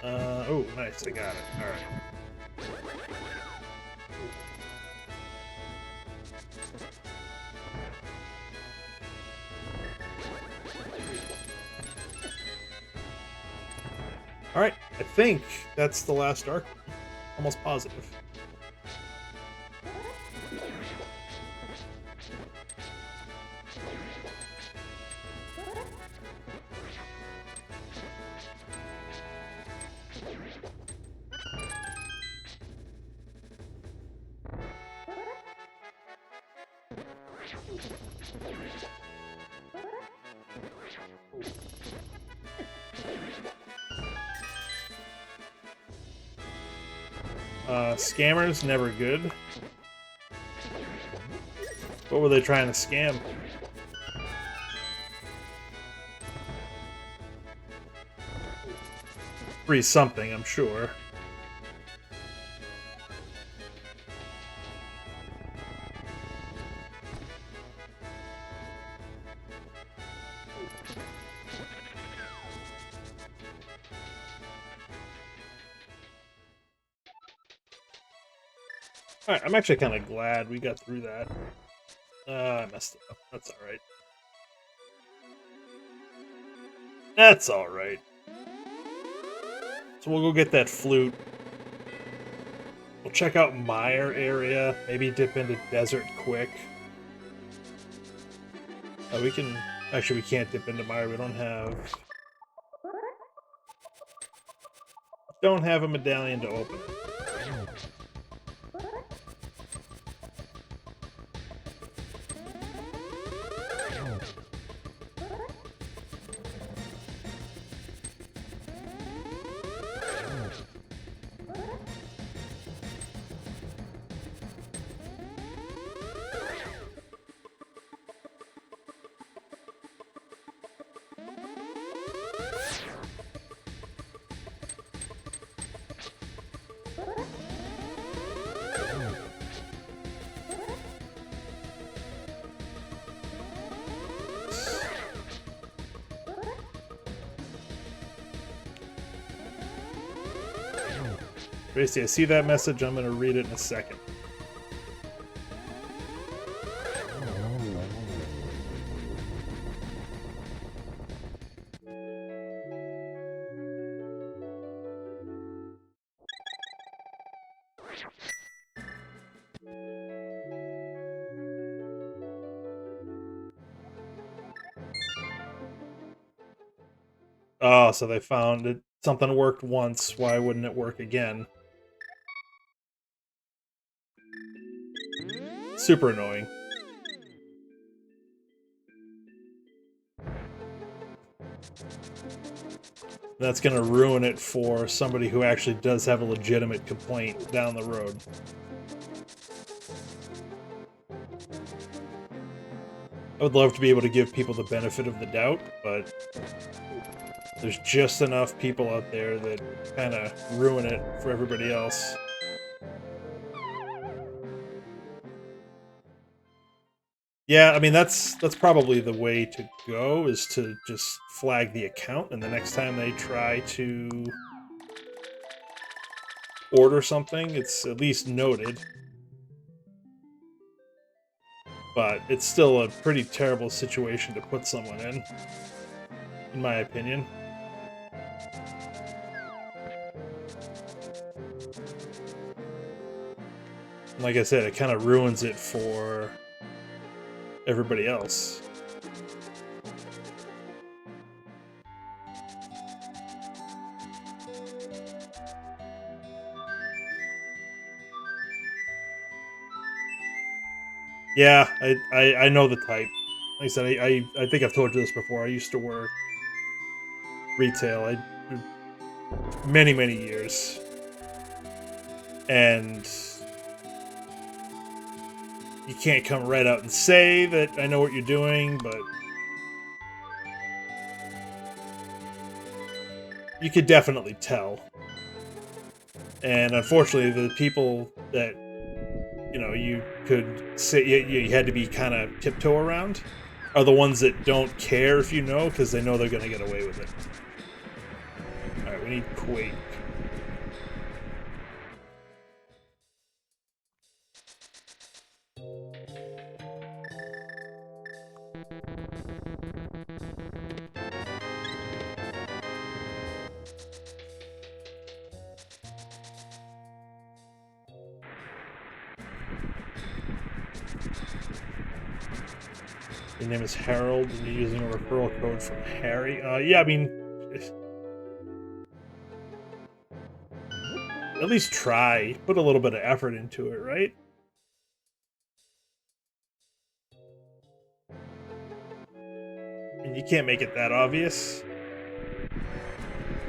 Oh, nice. I got it. All right. All right. I think that's the last arc. Almost positive. Scammers, never good. What were they trying to scam? Free something, I'm sure. Alright, I'm actually kind of glad we got through that. I messed it up. That's alright. That's alright. So we'll go get that flute. We'll check out Mire area. Maybe dip into Desert quick. We can... Actually, we can't dip into Mire. We don't have... Don't have a medallion to open it. Tracy, I see that message. I'm going to read it in a second. Oh, so they found it. Something worked once. Why wouldn't it work again? Super annoying. That's going to ruin it for somebody who actually does have a legitimate complaint down the road. I would love to be able to give people the benefit of the doubt, but there's just enough people out there that kind of ruin it for everybody else. Yeah, I mean, that's probably the way to go, is to just flag the account, and the next time they try to order something, it's at least noted. But it's still a pretty terrible situation to put someone in my opinion. Like I said, it kind of ruins it for everybody else. Yeah, I know the type. Like I said, I think I've told you this before. I used to work retail. Many years, and you can't come right out and say that I know what you're doing, but you could definitely tell. And unfortunately, the people that you could say you had to be kind of tiptoe around are the ones that don't care if you know, because they know they're going to get away with it. All right, we need Quake. Your name is Harold, and you're using a referral code from Harry. Yeah, I mean, at least try. Put a little bit of effort into it, right? And you can't make it that obvious.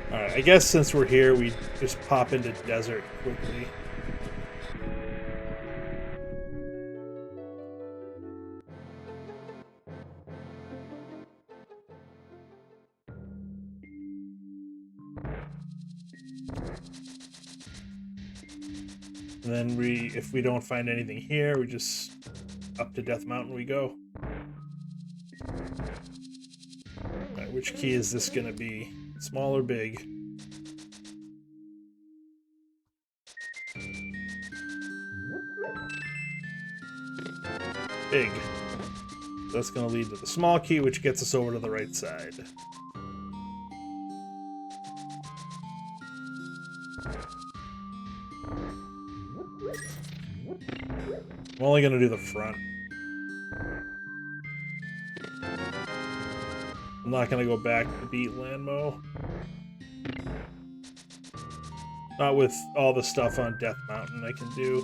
Alright, I guess since we're here, we just pop into desert quickly. And then if we don't find anything here, we just up to Death Mountain we go. Alright, which key is this gonna be? Small or big? Big. That's gonna lead to the small key, which gets us over to the right side. I'm only gonna do the front. I'm not gonna go back to beat Landmo. Not with all the stuff on Death Mountain I can do.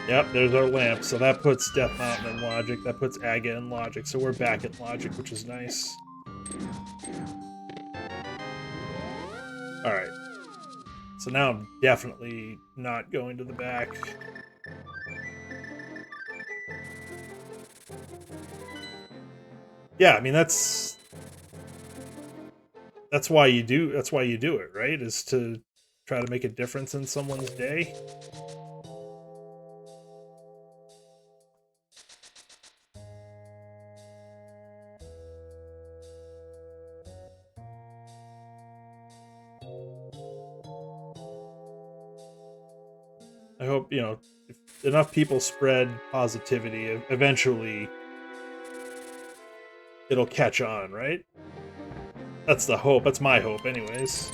Yep, there's our lamp. So that puts Death Mountain in logic. That puts Aga in logic. So we're back in logic, which is nice. Alright. So now I'm definitely not going to the back. Yeah, I mean, that's That's why you do. That's why you do it, right? Is to try to make a difference in someone's day. I hope, you know, if enough people spread positivity, eventually it'll catch on, right? That's the hope. That's my hope, anyways.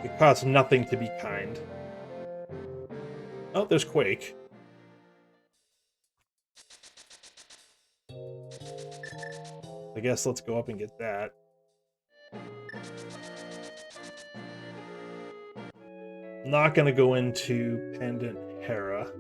It costs nothing to be kind. Oh, there's Quake. I guess let's go up and get that. Not gonna go into Pendant Hera.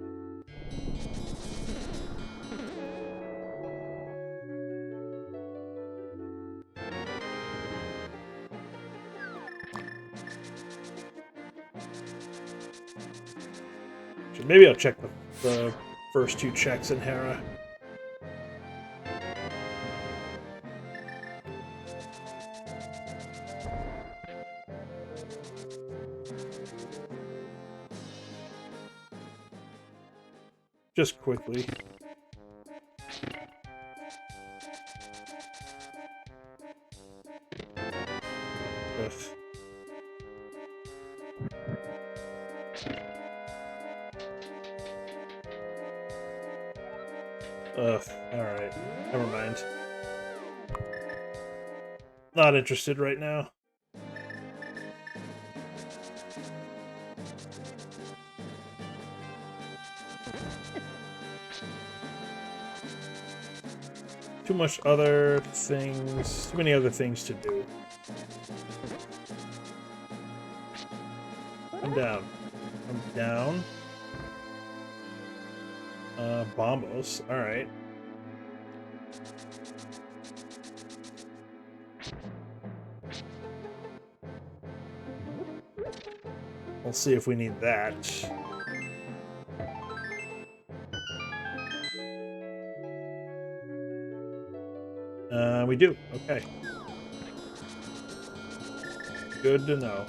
Maybe I'll check the first two checks in Hera. Just quickly. Ugh. Ugh. Alright. Never mind. Not interested right now. Too much other things. Too many other things to do. I'm down. I'm down. Bombos. Alright. We'll see if we need that. We do. Okay. Good to know.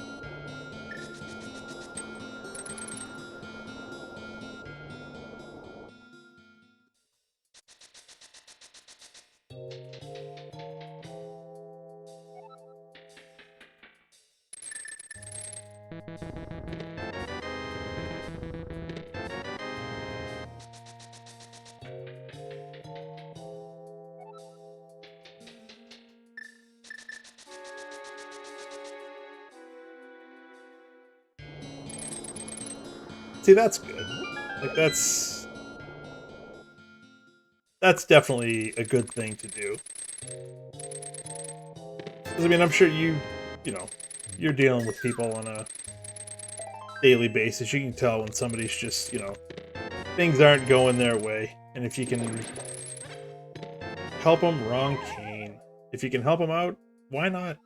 See, that's good. Like, that's definitely a good thing to do. 'Cause, I mean, I'm sure you know, you're dealing with people on a daily basis. You can tell when somebody's just, you know, things aren't going their way. And if you can help them, wrong cane. If you can help them out, why not?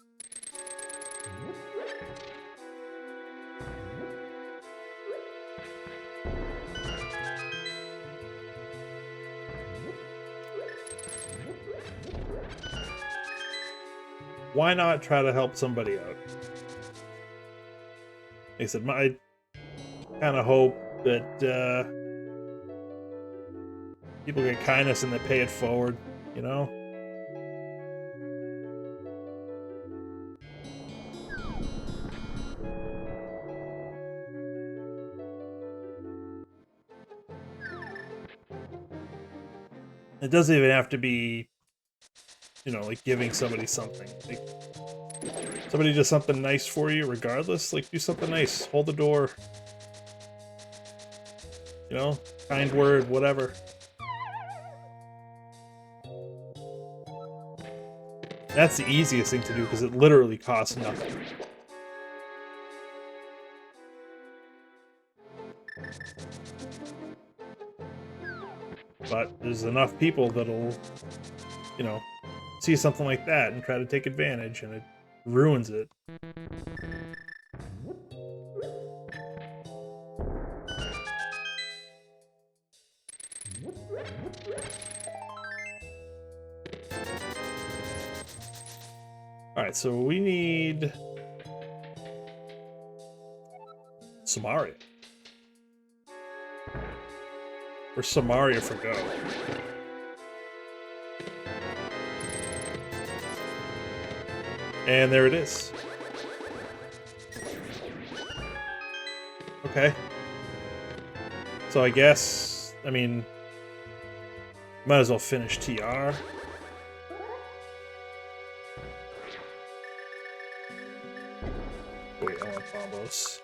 Why not try to help somebody out? Like I said, I kind of hope that people get kindness and they pay it forward, you know? It doesn't even have to be, you know, like giving somebody something. Like, somebody does something nice for you, regardless, like, do something nice. Hold the door. You know? Kind word, whatever. That's the easiest thing to do, because it literally costs nothing. But there's enough people that'll you know, see something like that and try to take advantage, and it ruins it. Alright, so we need Samaria. Or Samaria for go. And there it is. Okay. So I guess, I mean, might as well finish TR. Wait, I want combos.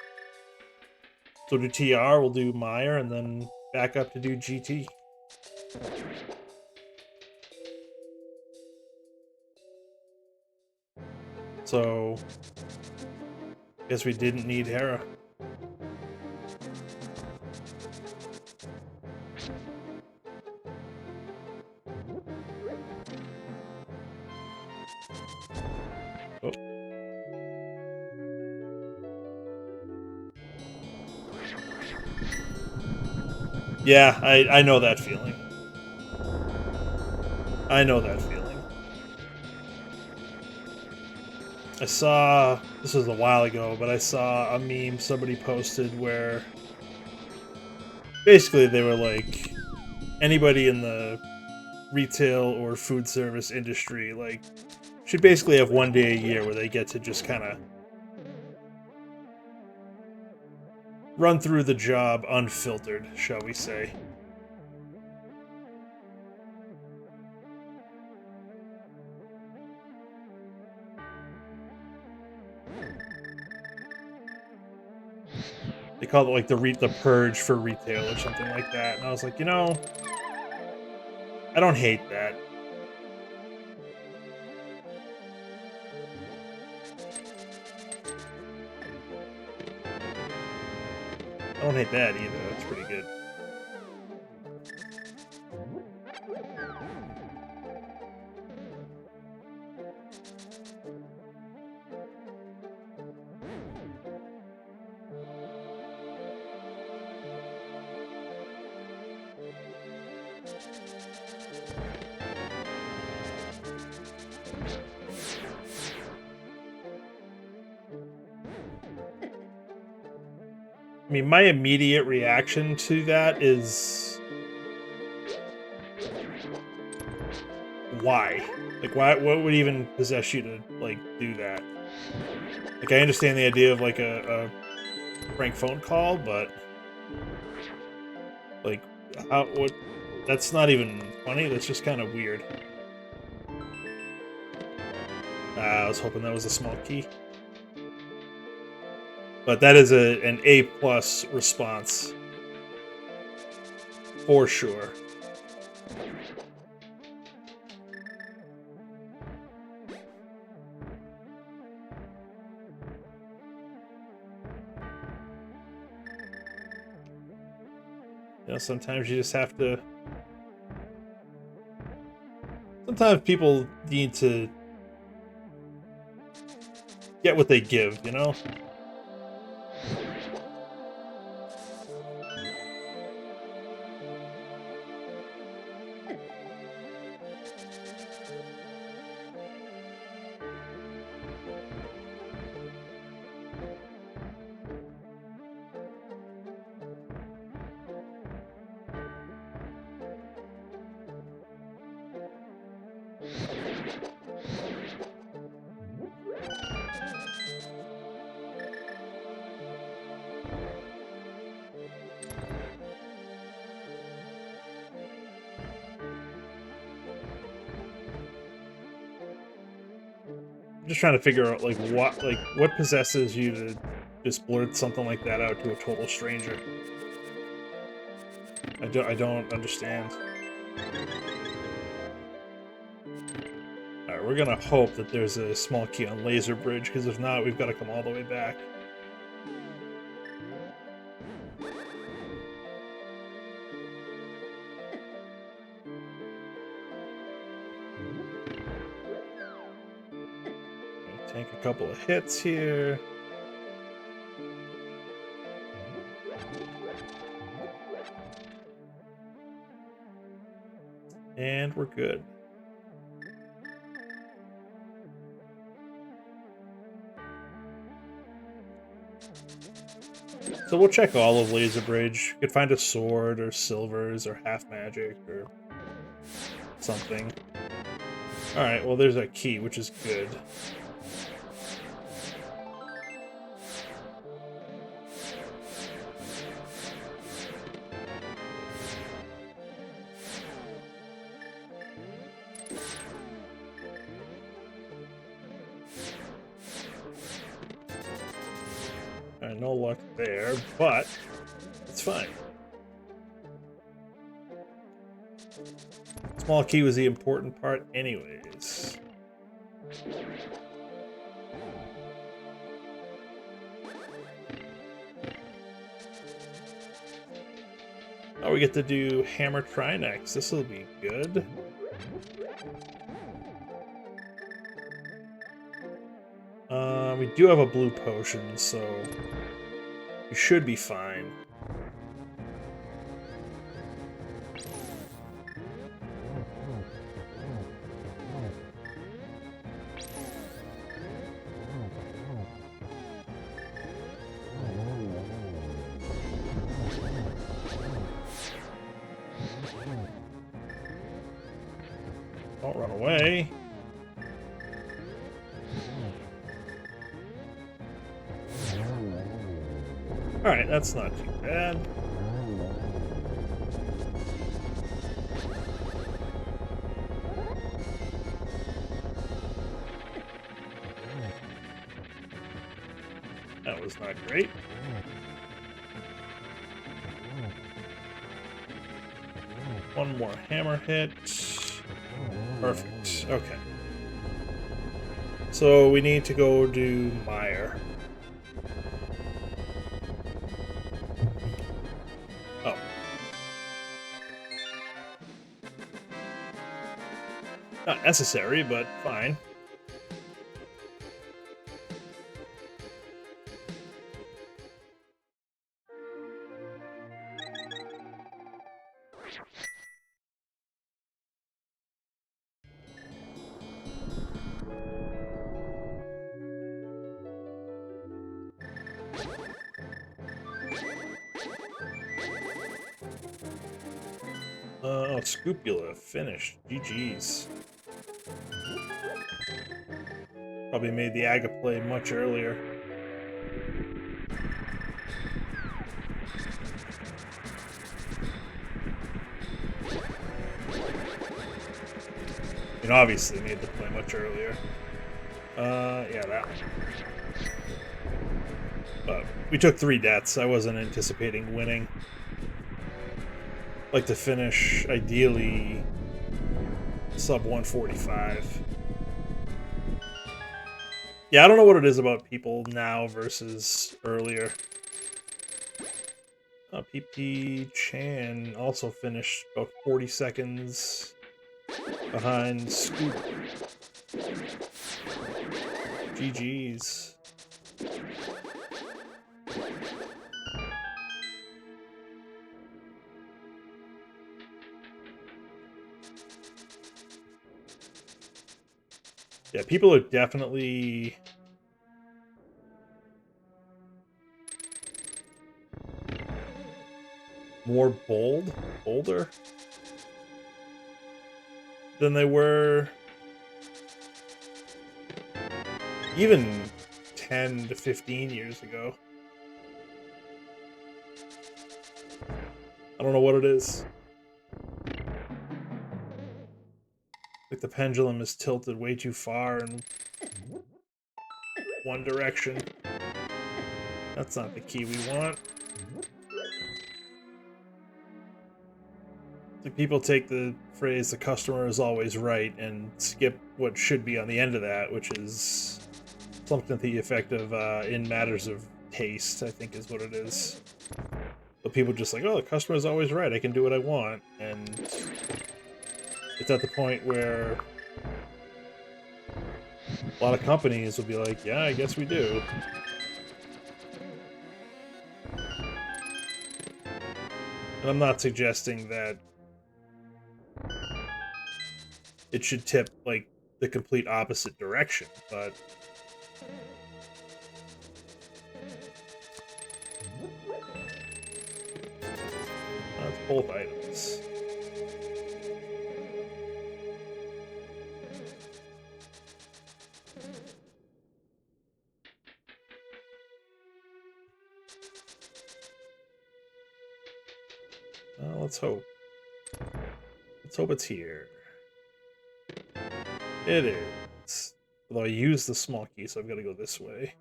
So do TR, we'll do Meyer, and then back up to do GT. So, guess we didn't need Hera. Oh. Yeah, I know that feeling. I know that feeling. I saw, this was a while ago, but I saw a meme somebody posted where basically they were like, anybody in the retail or food service industry, like, should basically have one day a year where they get to just kind of run through the job unfiltered, shall we say. They called it like the purge for retail or something like that, and I was like, you know, I don't hate that. I don't hate that either. That's pretty good. I mean, my immediate reaction to that is, why? Like, why? What would even possess you to like do that? Like, I understand the idea of like a prank phone call, but like, how? What? That's not even funny. That's just kind of weird. I was hoping that was a small key. But that is an A+ response. For sure. You know, sometimes you just have to... Sometimes people need to get what they give, you know? I'm just trying to figure out like what possesses you to just blurt something like that out to a total stranger. I don't understand. Alright, we're gonna hope that there's a small key on Laser Bridge, because if not, we've got to come all the way back. Tank a couple of hits here. And we're good. So we'll check all of Laser Bridge. You could find a sword or silvers or half magic or something. Alright, well there's a key, which is good. Alright, no luck there, but it's fine. Small key was the important part anyways. Now we get to do Hammer Try next. This will be good. We do have a blue potion, so we should be fine. Don't run away. Alright, that's not too bad. That was not great. One more hammer hit. Perfect. Okay. So we need to go do Meyer. Oh. Not necessary, but fine. Oh, Scupula, finished. GG's. Probably made the Aga play much earlier. And obviously made the play much earlier. Yeah, that one. But we took 3 deaths. I wasn't anticipating winning. Like to finish, ideally, sub 145. Yeah, I don't know what it is about people now versus earlier. PP Chan also finished about 40 seconds behind Scoop. GG's. Yeah, people are definitely more bolder than they were even 10 to 15 years ago. I don't know what it is. Like the pendulum is tilted way too far in one direction. That's not the key we want. Like people take the phrase "the customer is always right" and skip what should be on the end of that, which is something to the effect of in matters of taste, I think is what it is. But people just like, oh, the customer is always right, I can do what I want. And it's at the point where A lot of companies will be like, yeah, I guess we do. And I'm not suggesting that it should tip, like, the complete opposite direction, but... That's both items. Let's hope. Let's hope it's here. It is. Although I used the small key, so I've got to go this way.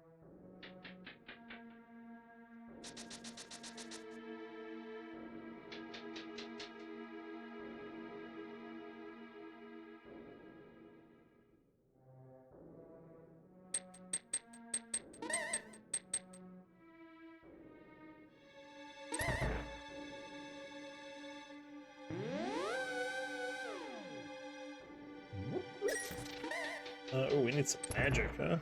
Oh, we need some magic, huh?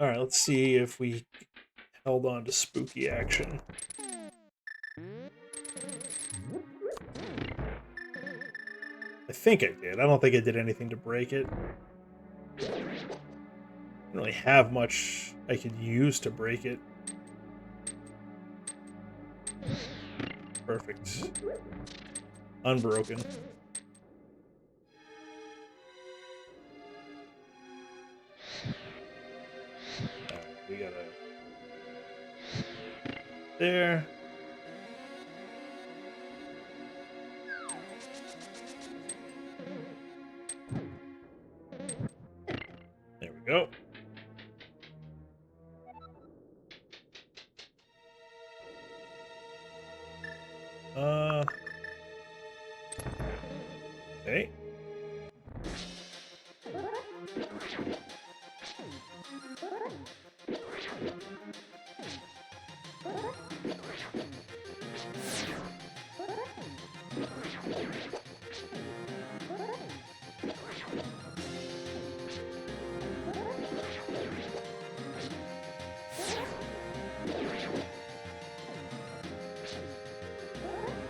Alright, let's see if we held on to spooky action. I think I did. I don't think I did anything to break it. I don't really have much I could use to break it. Perfect. Unbroken. Alright, we gotta... There. There we go. Okay.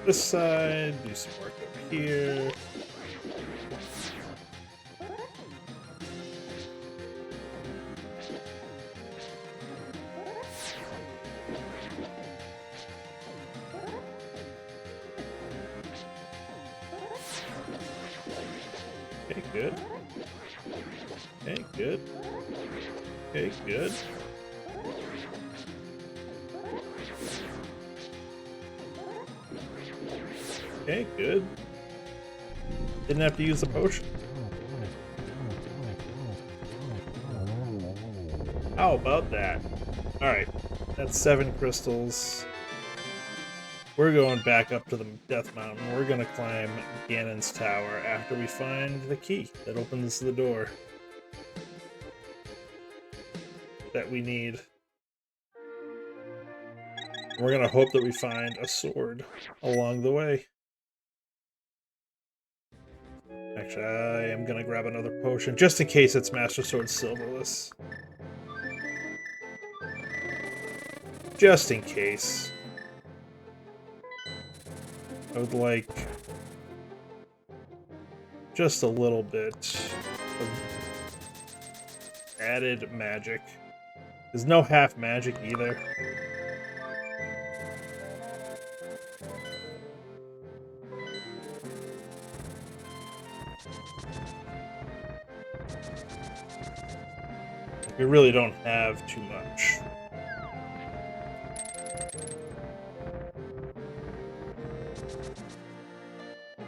This side, do some work over here. Okay, good. Okay, good. Okay, good. Okay, good. Didn't have to use the potion. How about that? Alright, that's 7 crystals. We're going back up to the Death Mountain. We're gonna climb Ganon's tower after we find the key that opens the door that we need. We're gonna hope that we find a sword along the way. Actually, I am gonna grab another potion, just in case it's Master Sword Silverless. Just in case. I would like just a little bit of added magic. There's no half magic either. We really don't have too much.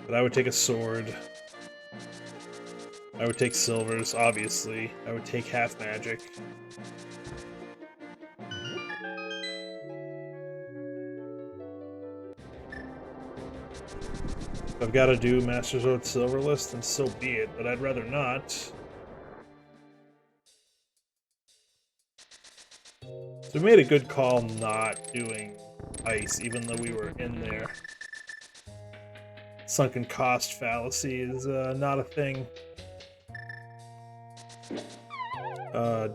But I would take a sword. I would take silvers, obviously. I would take half magic. If I've got to do Master Sword Silverless, then so be it, but I'd rather not. So So we made a good call not doing ice, even though we were in there. Sunken cost fallacy is not a thing.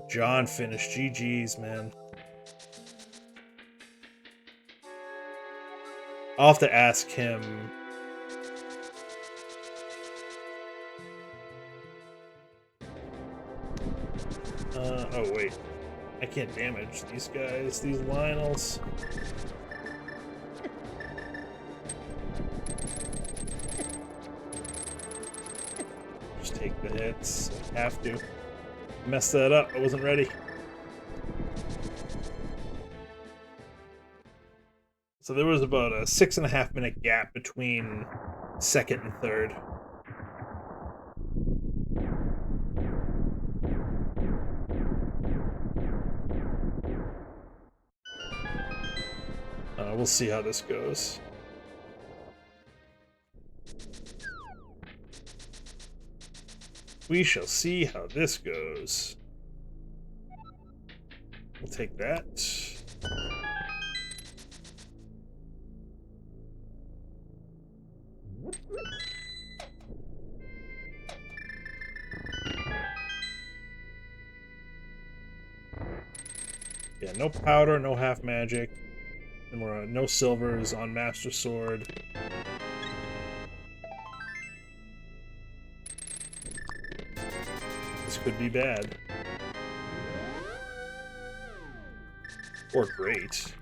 John finished. GG's, man. I'll have to ask him. Oh wait. I can't damage these guys, these Lionels. Just take the hits. I have to. Messed that up. I wasn't ready. So there was about a 6.5 minute gap between second and third. We'll see how this goes. We shall see how this goes. We'll take that. Yeah, no powder, no half magic. And we're no silvers on Master Sword. This could be bad. Or great.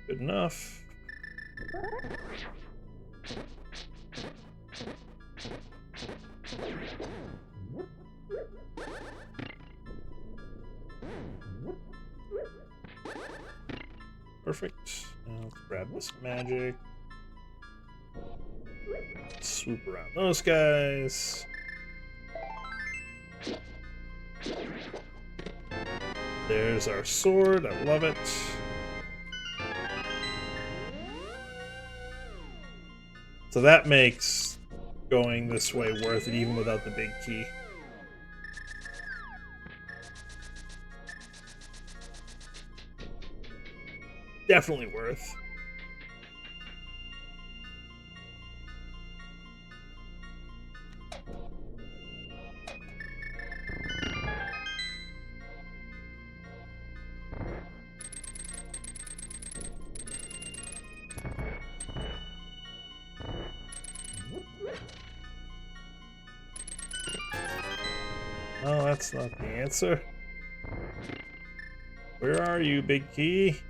Good enough. Perfect. Now let's grab this magic. Swoop around those guys. There's our sword. I love it. So that makes going this way worth it, even without the big key. Definitely worth. Oh, that's not the answer. Where are you, big key?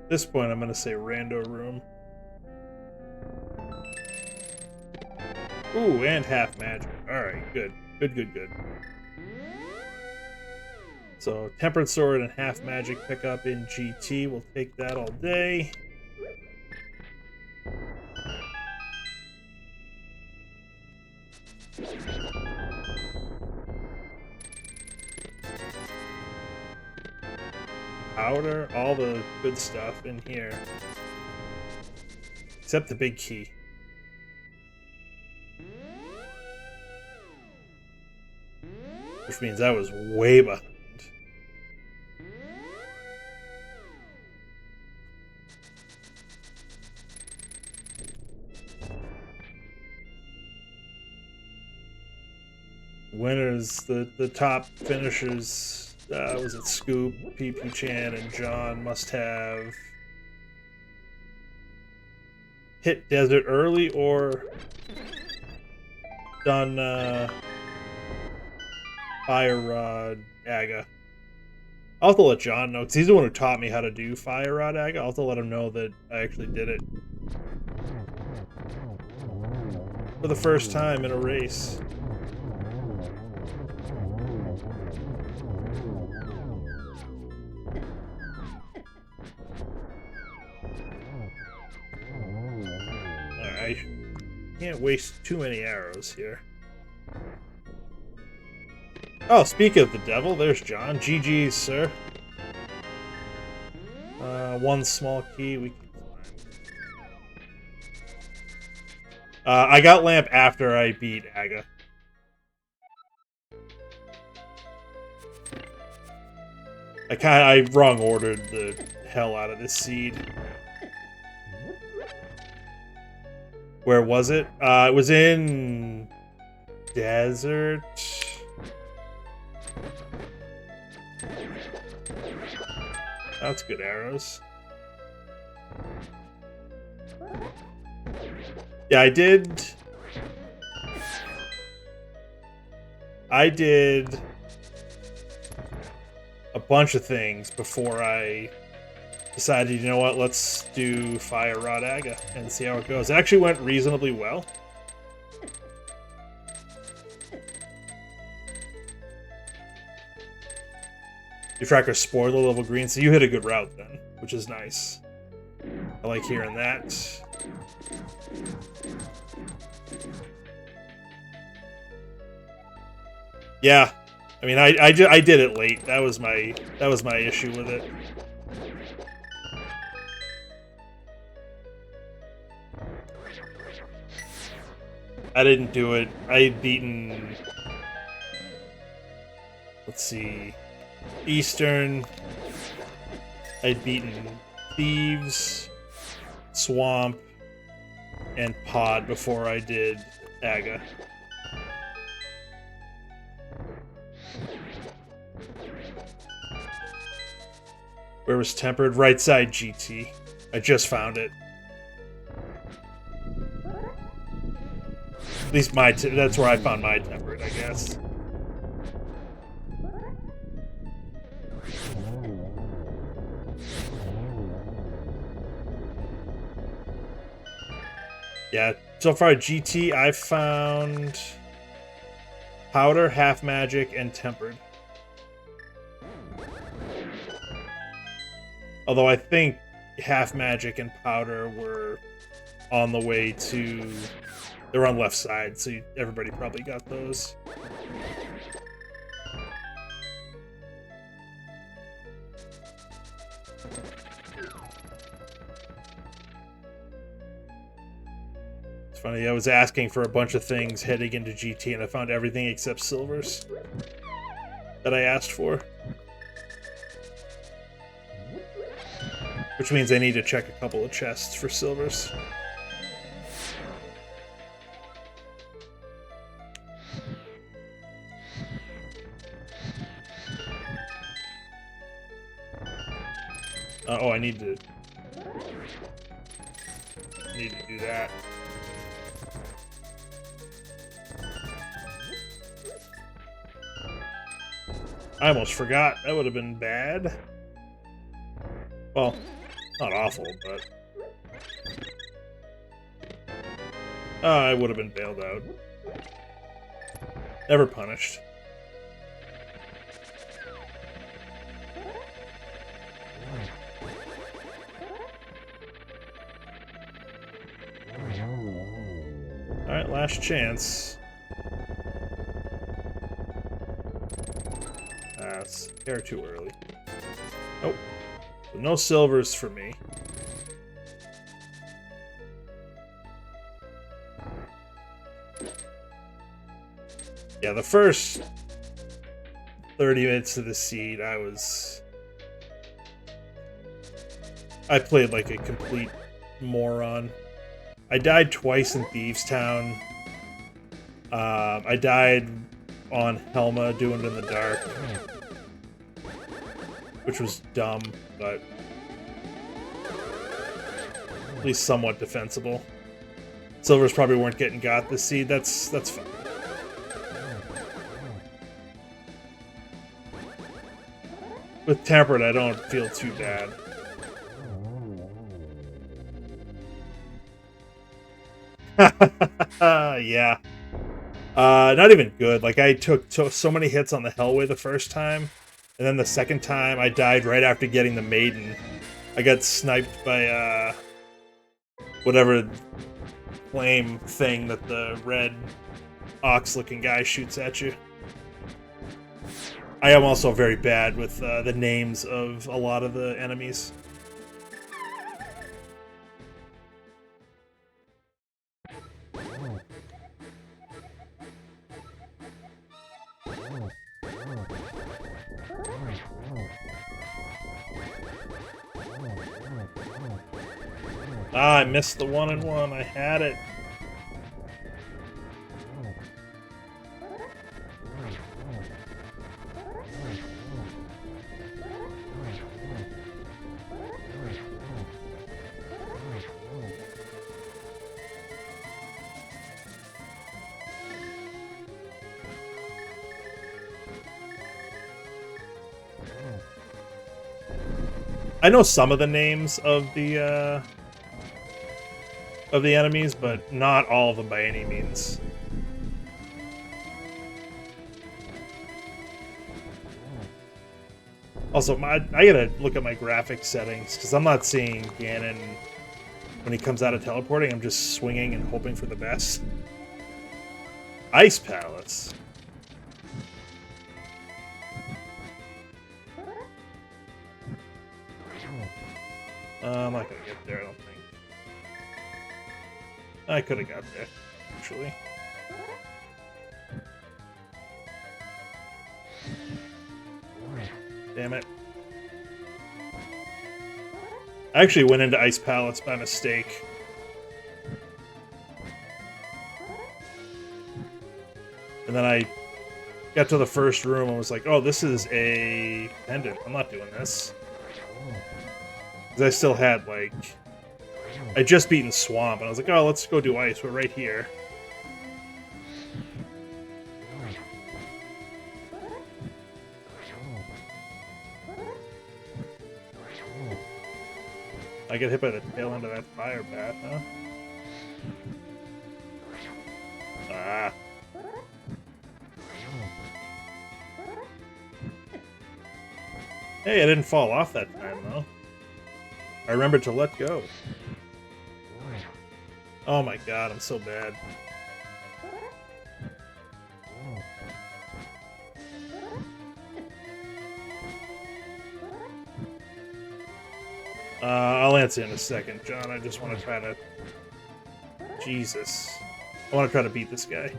At this point, I'm going to say rando room. Ooh, and half magic. Alright, good. Good. So, tempered sword and half magic pickup in GT. We'll take that all day. Powder, all the good stuff in here. Except the big key. Which means I was way behind. Winners, the top finishers Was it Scoop, PP Chan, and John must have hit desert early or done Fire Rod Aga. I'll have to let John know, because he's the one who taught me how to do Fire Rod Aga. I'll have to let him know that I actually did it for the first time in a race. Alright. Can't waste too many arrows here. Oh, speaking of the devil, there's John. GG's, sir. One small key. We can climb. I got Lamp after I beat Aga. I wrong ordered the hell out of this seed. Where was it? It was in desert. That's good arrows. Yeah, I did a bunch of things before I decided, you know what, let's do Fire Rod Aga and see how it goes. It actually went reasonably well. Your tracker spoiler level green, so you hit a good route then, which is nice. I like hearing that. Yeah, I mean, I did it late. That was my issue with it. I didn't do it. I had beaten, let's see, Eastern. I'd beaten Thieves, Swamp, and Pod before I did Aga. Where was Tempered? Right side GT. I just found it. At least that's where I found my Tempered, I guess. Yeah, so far GT, I found Powder, Half Magic, and Tempered. Although I think Half Magic and Powder were on the way to... They're on left side, so everybody probably got those. It's funny, I was asking for a bunch of things heading into GT, and I found everything except silvers that I asked for. Which means I need to check a couple of chests for silvers. Oh, I need to do that. I almost forgot. That would have been bad. Well, not awful, but... I would have been bailed out. Never punished. Alright, last chance. That's hair too early. Oh. So no silvers for me. Yeah, the first 30 minutes of the seed, I played like a complete moron. I died twice in Thieves Town. I died on Helma doing it in the dark. which was dumb, but at least somewhat defensible. Silvers probably weren't getting got this seed. That's fine. With tempered, I don't feel too bad. Yeah. Not even good. Like, I took so many hits on the Hellway the first time, and then the second time I died right after getting the Maiden. I got sniped by, whatever flame thing that the red ox-looking guy shoots at you. I am also very bad with the names of a lot of the enemies. Ah, I missed the 1-in-1. I had it. I know some of the names of the enemies, but not all of them by any means. Also, I gotta look at my graphics settings, because I'm not seeing Ganon when he comes out of teleporting. I'm just swinging and hoping for the best. Ice Palace. I'm not gonna get there, I don't think. I could have got there, actually. Damn it. I actually went into Ice Palace by mistake. And then I got to the first room and was like, oh, this is a pendant. I'm not doing this. Because I still had, like... I'd just beaten Swamp, and I was like, oh, let's go do Ice. We're right here. I get hit by the tail end of that fire bat, huh? Ah. Hey, I didn't fall off that time, though. I remembered to let go. Oh my god, I'm so bad. I'll answer in a second, John. I just want to try to... Jesus. I want to try to beat this guy.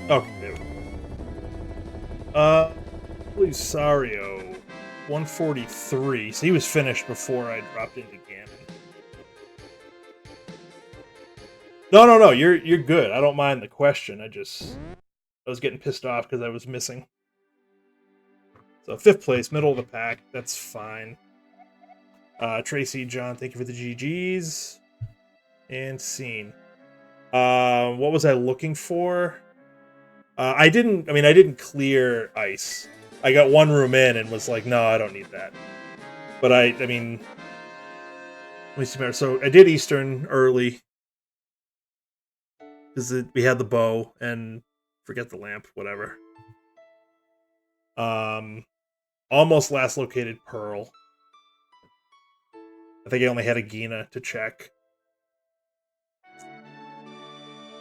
Okay, there we go. Lusario, 143. So he was finished before I dropped into Ganon. No. You're good. I don't mind the question. I was getting pissed off because I was missing. So 5th place, middle of the pack. That's fine. Tracy, John, thank you for the GGs. And scene. What was I looking for? I didn't clear Ice. I got one room in and was like, no, I don't need that. But I mean, let me see. So I did Eastern early. Because we had the bow and forget the lamp, whatever. Almost last located Pearl. I think I only had a Gina to check.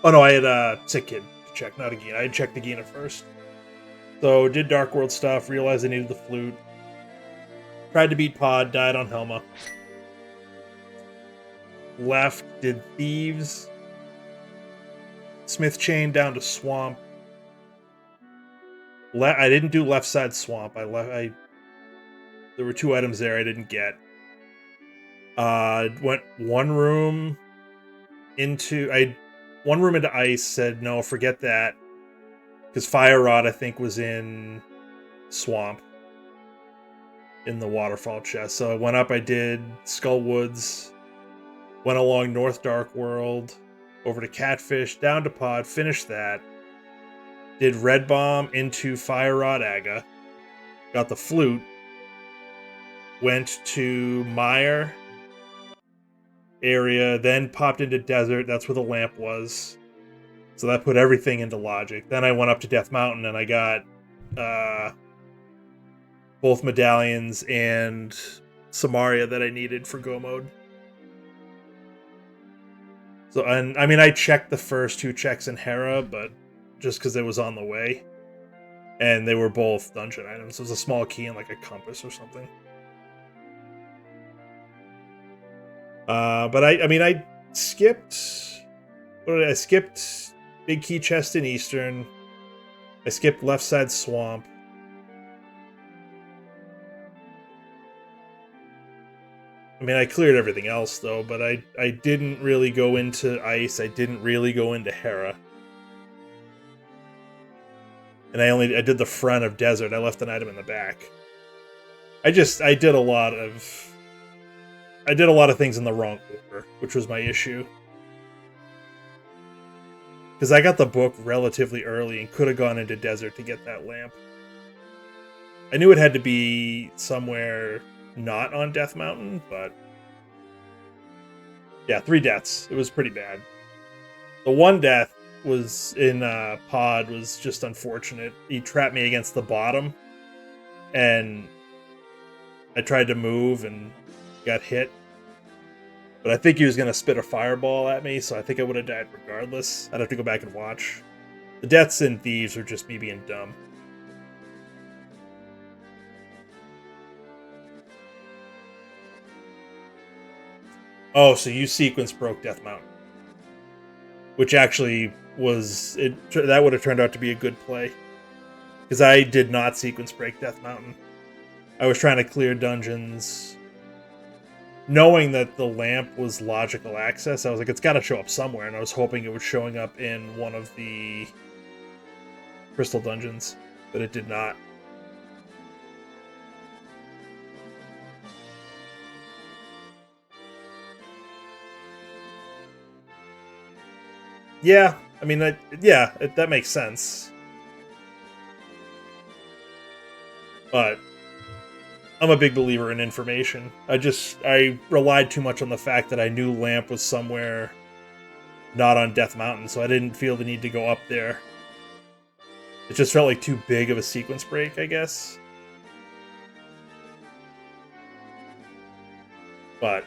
Oh no, I had Sick Kid to check, not a Gina. I had checked the Gina first. So did Dark World stuff, realized I needed the flute. Tried to beat Pod, died on Helma. Left, did Thieves. Smith Chain down to Swamp. I didn't do left side Swamp. There were 2 items there I didn't get. Went one room into ice. Said no, forget that, because Fire Rod I think was in Swamp in the waterfall chest. So I went up. I did Skull Woods. Went along North Dark World, over to Catfish, down to Pod. Finished that. Did Red Bomb into Fire Rod Aga. Got the flute. Went to Mire area, then popped into Desert. That's where the lamp was. So that put everything into logic. Then I went up to Death Mountain and I got both medallions and Samaria that I needed for Go Mode. So, and I mean, I checked the first 2 checks in Hera, but just because it was on the way. And they were both dungeon items. It was a small key and like a compass or something. But I skipped. What did I skipped? Big Key Chest in Eastern. I skipped Left Side Swamp. I mean, I cleared everything else though, but I didn't really go into Ice. I didn't really go into Hera. And I did the front of Desert. I left an item in the back. I did a lot of things in the wrong order, which was my issue. Because I got the book relatively early and could have gone into Desert to get that lamp. I knew it had to be somewhere not on Death Mountain, but yeah, 3 deaths. It was pretty bad. The one death was in Pod was just unfortunate. He trapped me against the bottom, and I tried to move and got hit. But I think he was going to spit a fireball at me, so I think I would have died regardless. I'd have to go back and watch. The deaths in Thieves are just me being dumb. Oh, so you sequence broke Death Mountain. Which actually was... that would have turned out to be a good play. Because I did not sequence break Death Mountain. I was trying to clear dungeons. Knowing that the lamp was logical access, I was like, it's got to show up somewhere. And I was hoping it was showing up in one of the crystal dungeons. But it did not. Yeah, I mean, that makes sense. But I'm a big believer in information. I relied too much on the fact that I knew Lamp was somewhere not on Death Mountain, so I didn't feel the need to go up there. It just felt like too big of a sequence break, I guess. But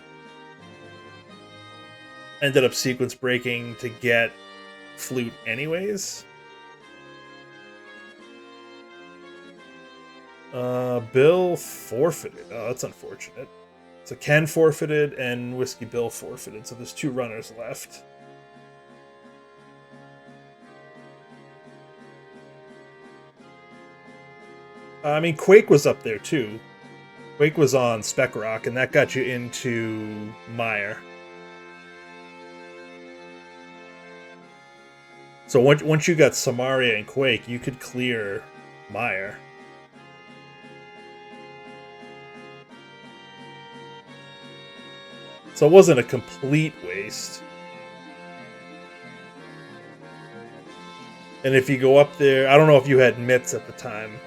ended up sequence breaking to get Flute anyways. Bill forfeited. Oh, that's unfortunate. So Ken forfeited and Whiskey Bill forfeited, so there's 2 runners left. I mean, Quake was up there too. Quake was on Spec Rock, and that got you into Mire. So once you got Samaria and Quake, you could clear Mire. So it wasn't a complete waste. And if you go up there, I don't know if you had mitts at the time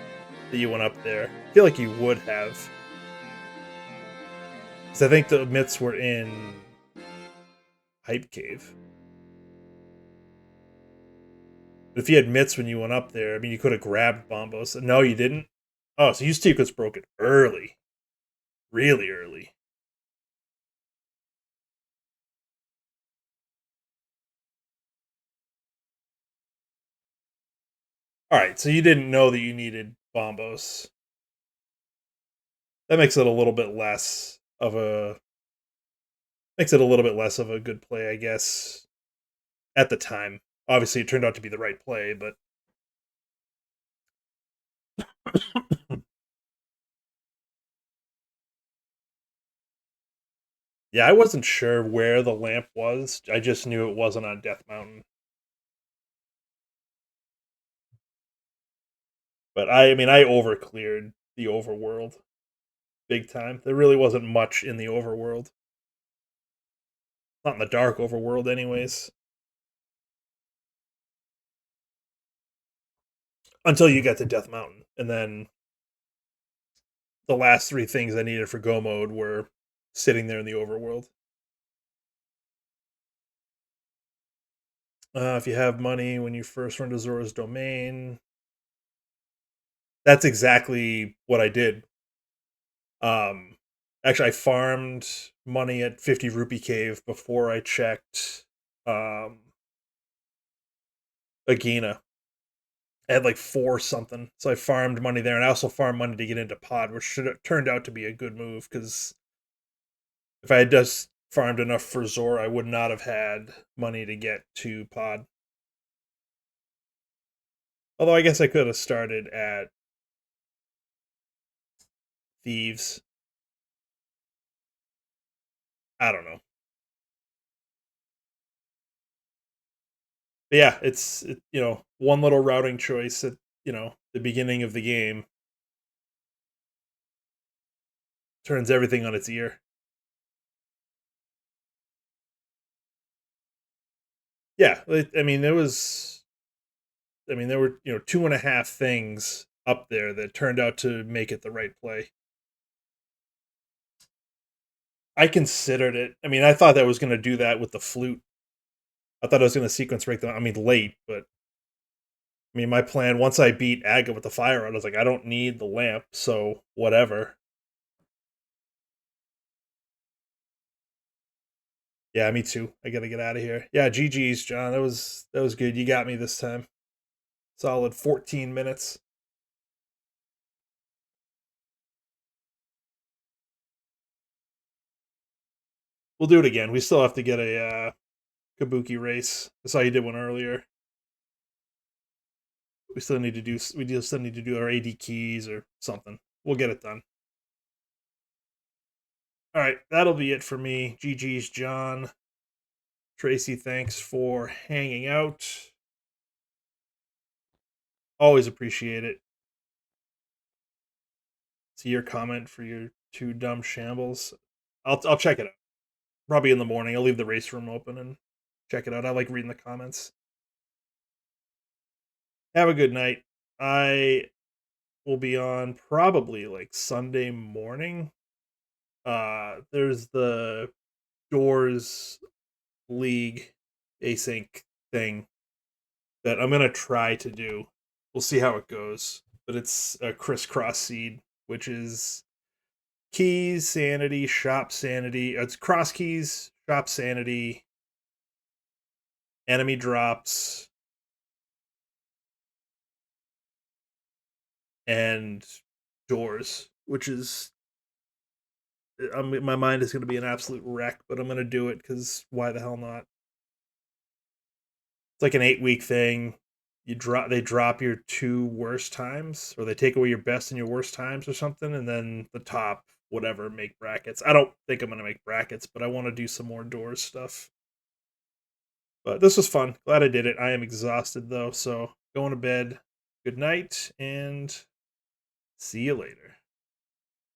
that you went up there. I feel like you would have. Because I think the mitts were in Hype Cave. But if you had mitts when you went up there, I mean, you could have grabbed Bombos. No, you didn't? Oh, so you sequence broke it early. Really early. Alright, so you didn't know that you needed Bombos. That makes it a little bit less of a... Makes it a little bit less of a good play, I guess, at the time. Obviously, it turned out to be the right play, but... Yeah, I wasn't sure where the lamp was. I just knew it wasn't on Death Mountain. But I mean, I overcleared the overworld big time. There really wasn't much in the overworld. Not in the dark overworld, anyways. Until you get to Death Mountain, and then the last three things I needed for Go mode were sitting there in the overworld. If you have money when you first run to Zora's domain, that's exactly what I did. Um, Actually, I farmed money at 50 Rupee Cave before I checked Agina. I had like four something, so I farmed money there, and I also farmed money to get into Pod, which should have turned out to be a good move because if I had just farmed enough for Zora, I would not have had money to get to Pod. Although I guess I could have started at Thieves. I don't know. But yeah, one little routing choice at the beginning of the game turns everything on its ear. Yeah, I mean there were two and a half things up there that turned out to make it the right play. I considered it. I mean, I thought that was going to do that with the flute. I thought I was going to sequence break them. I mean, late, but I mean, my plan once I beat Aga with the fire rod, I was like, I don't need the lamp, so whatever. Yeah, me too. I gotta get out of here. Yeah, GG's, John. That was good. You got me this time. Solid 14 minutes. We'll do it again. We still have to get a Kabuki race. I saw you did one earlier. We still need to do our AD keys or something. We'll get it done. All right, that'll be it for me. GG's, John. Tracy, thanks for hanging out. Always appreciate it. See your comment for your two dumb shambles. I'll check it out. Probably in the morning. I'll leave the race room open and check it out. I like reading the comments. Have a good night. I will be on probably like Sunday morning. There's the Doors League async thing that I'm gonna try to do. We'll see how it goes. But it's a crisscross seed, which is keys, sanity, shop sanity. It's cross keys, shop sanity, enemy drops, and doors, which is my mind is going to be an absolute wreck, but I'm going to do it because why the hell not? It's like an 8 week thing. They drop your two worst times, or they take away your best and your worst times, or something, and then the top whatever make brackets. I don't think I'm going to make brackets, but I want to do some more doors stuff. But this was fun. Glad I did it. I am exhausted though, so going to bed. Good night, and see you later.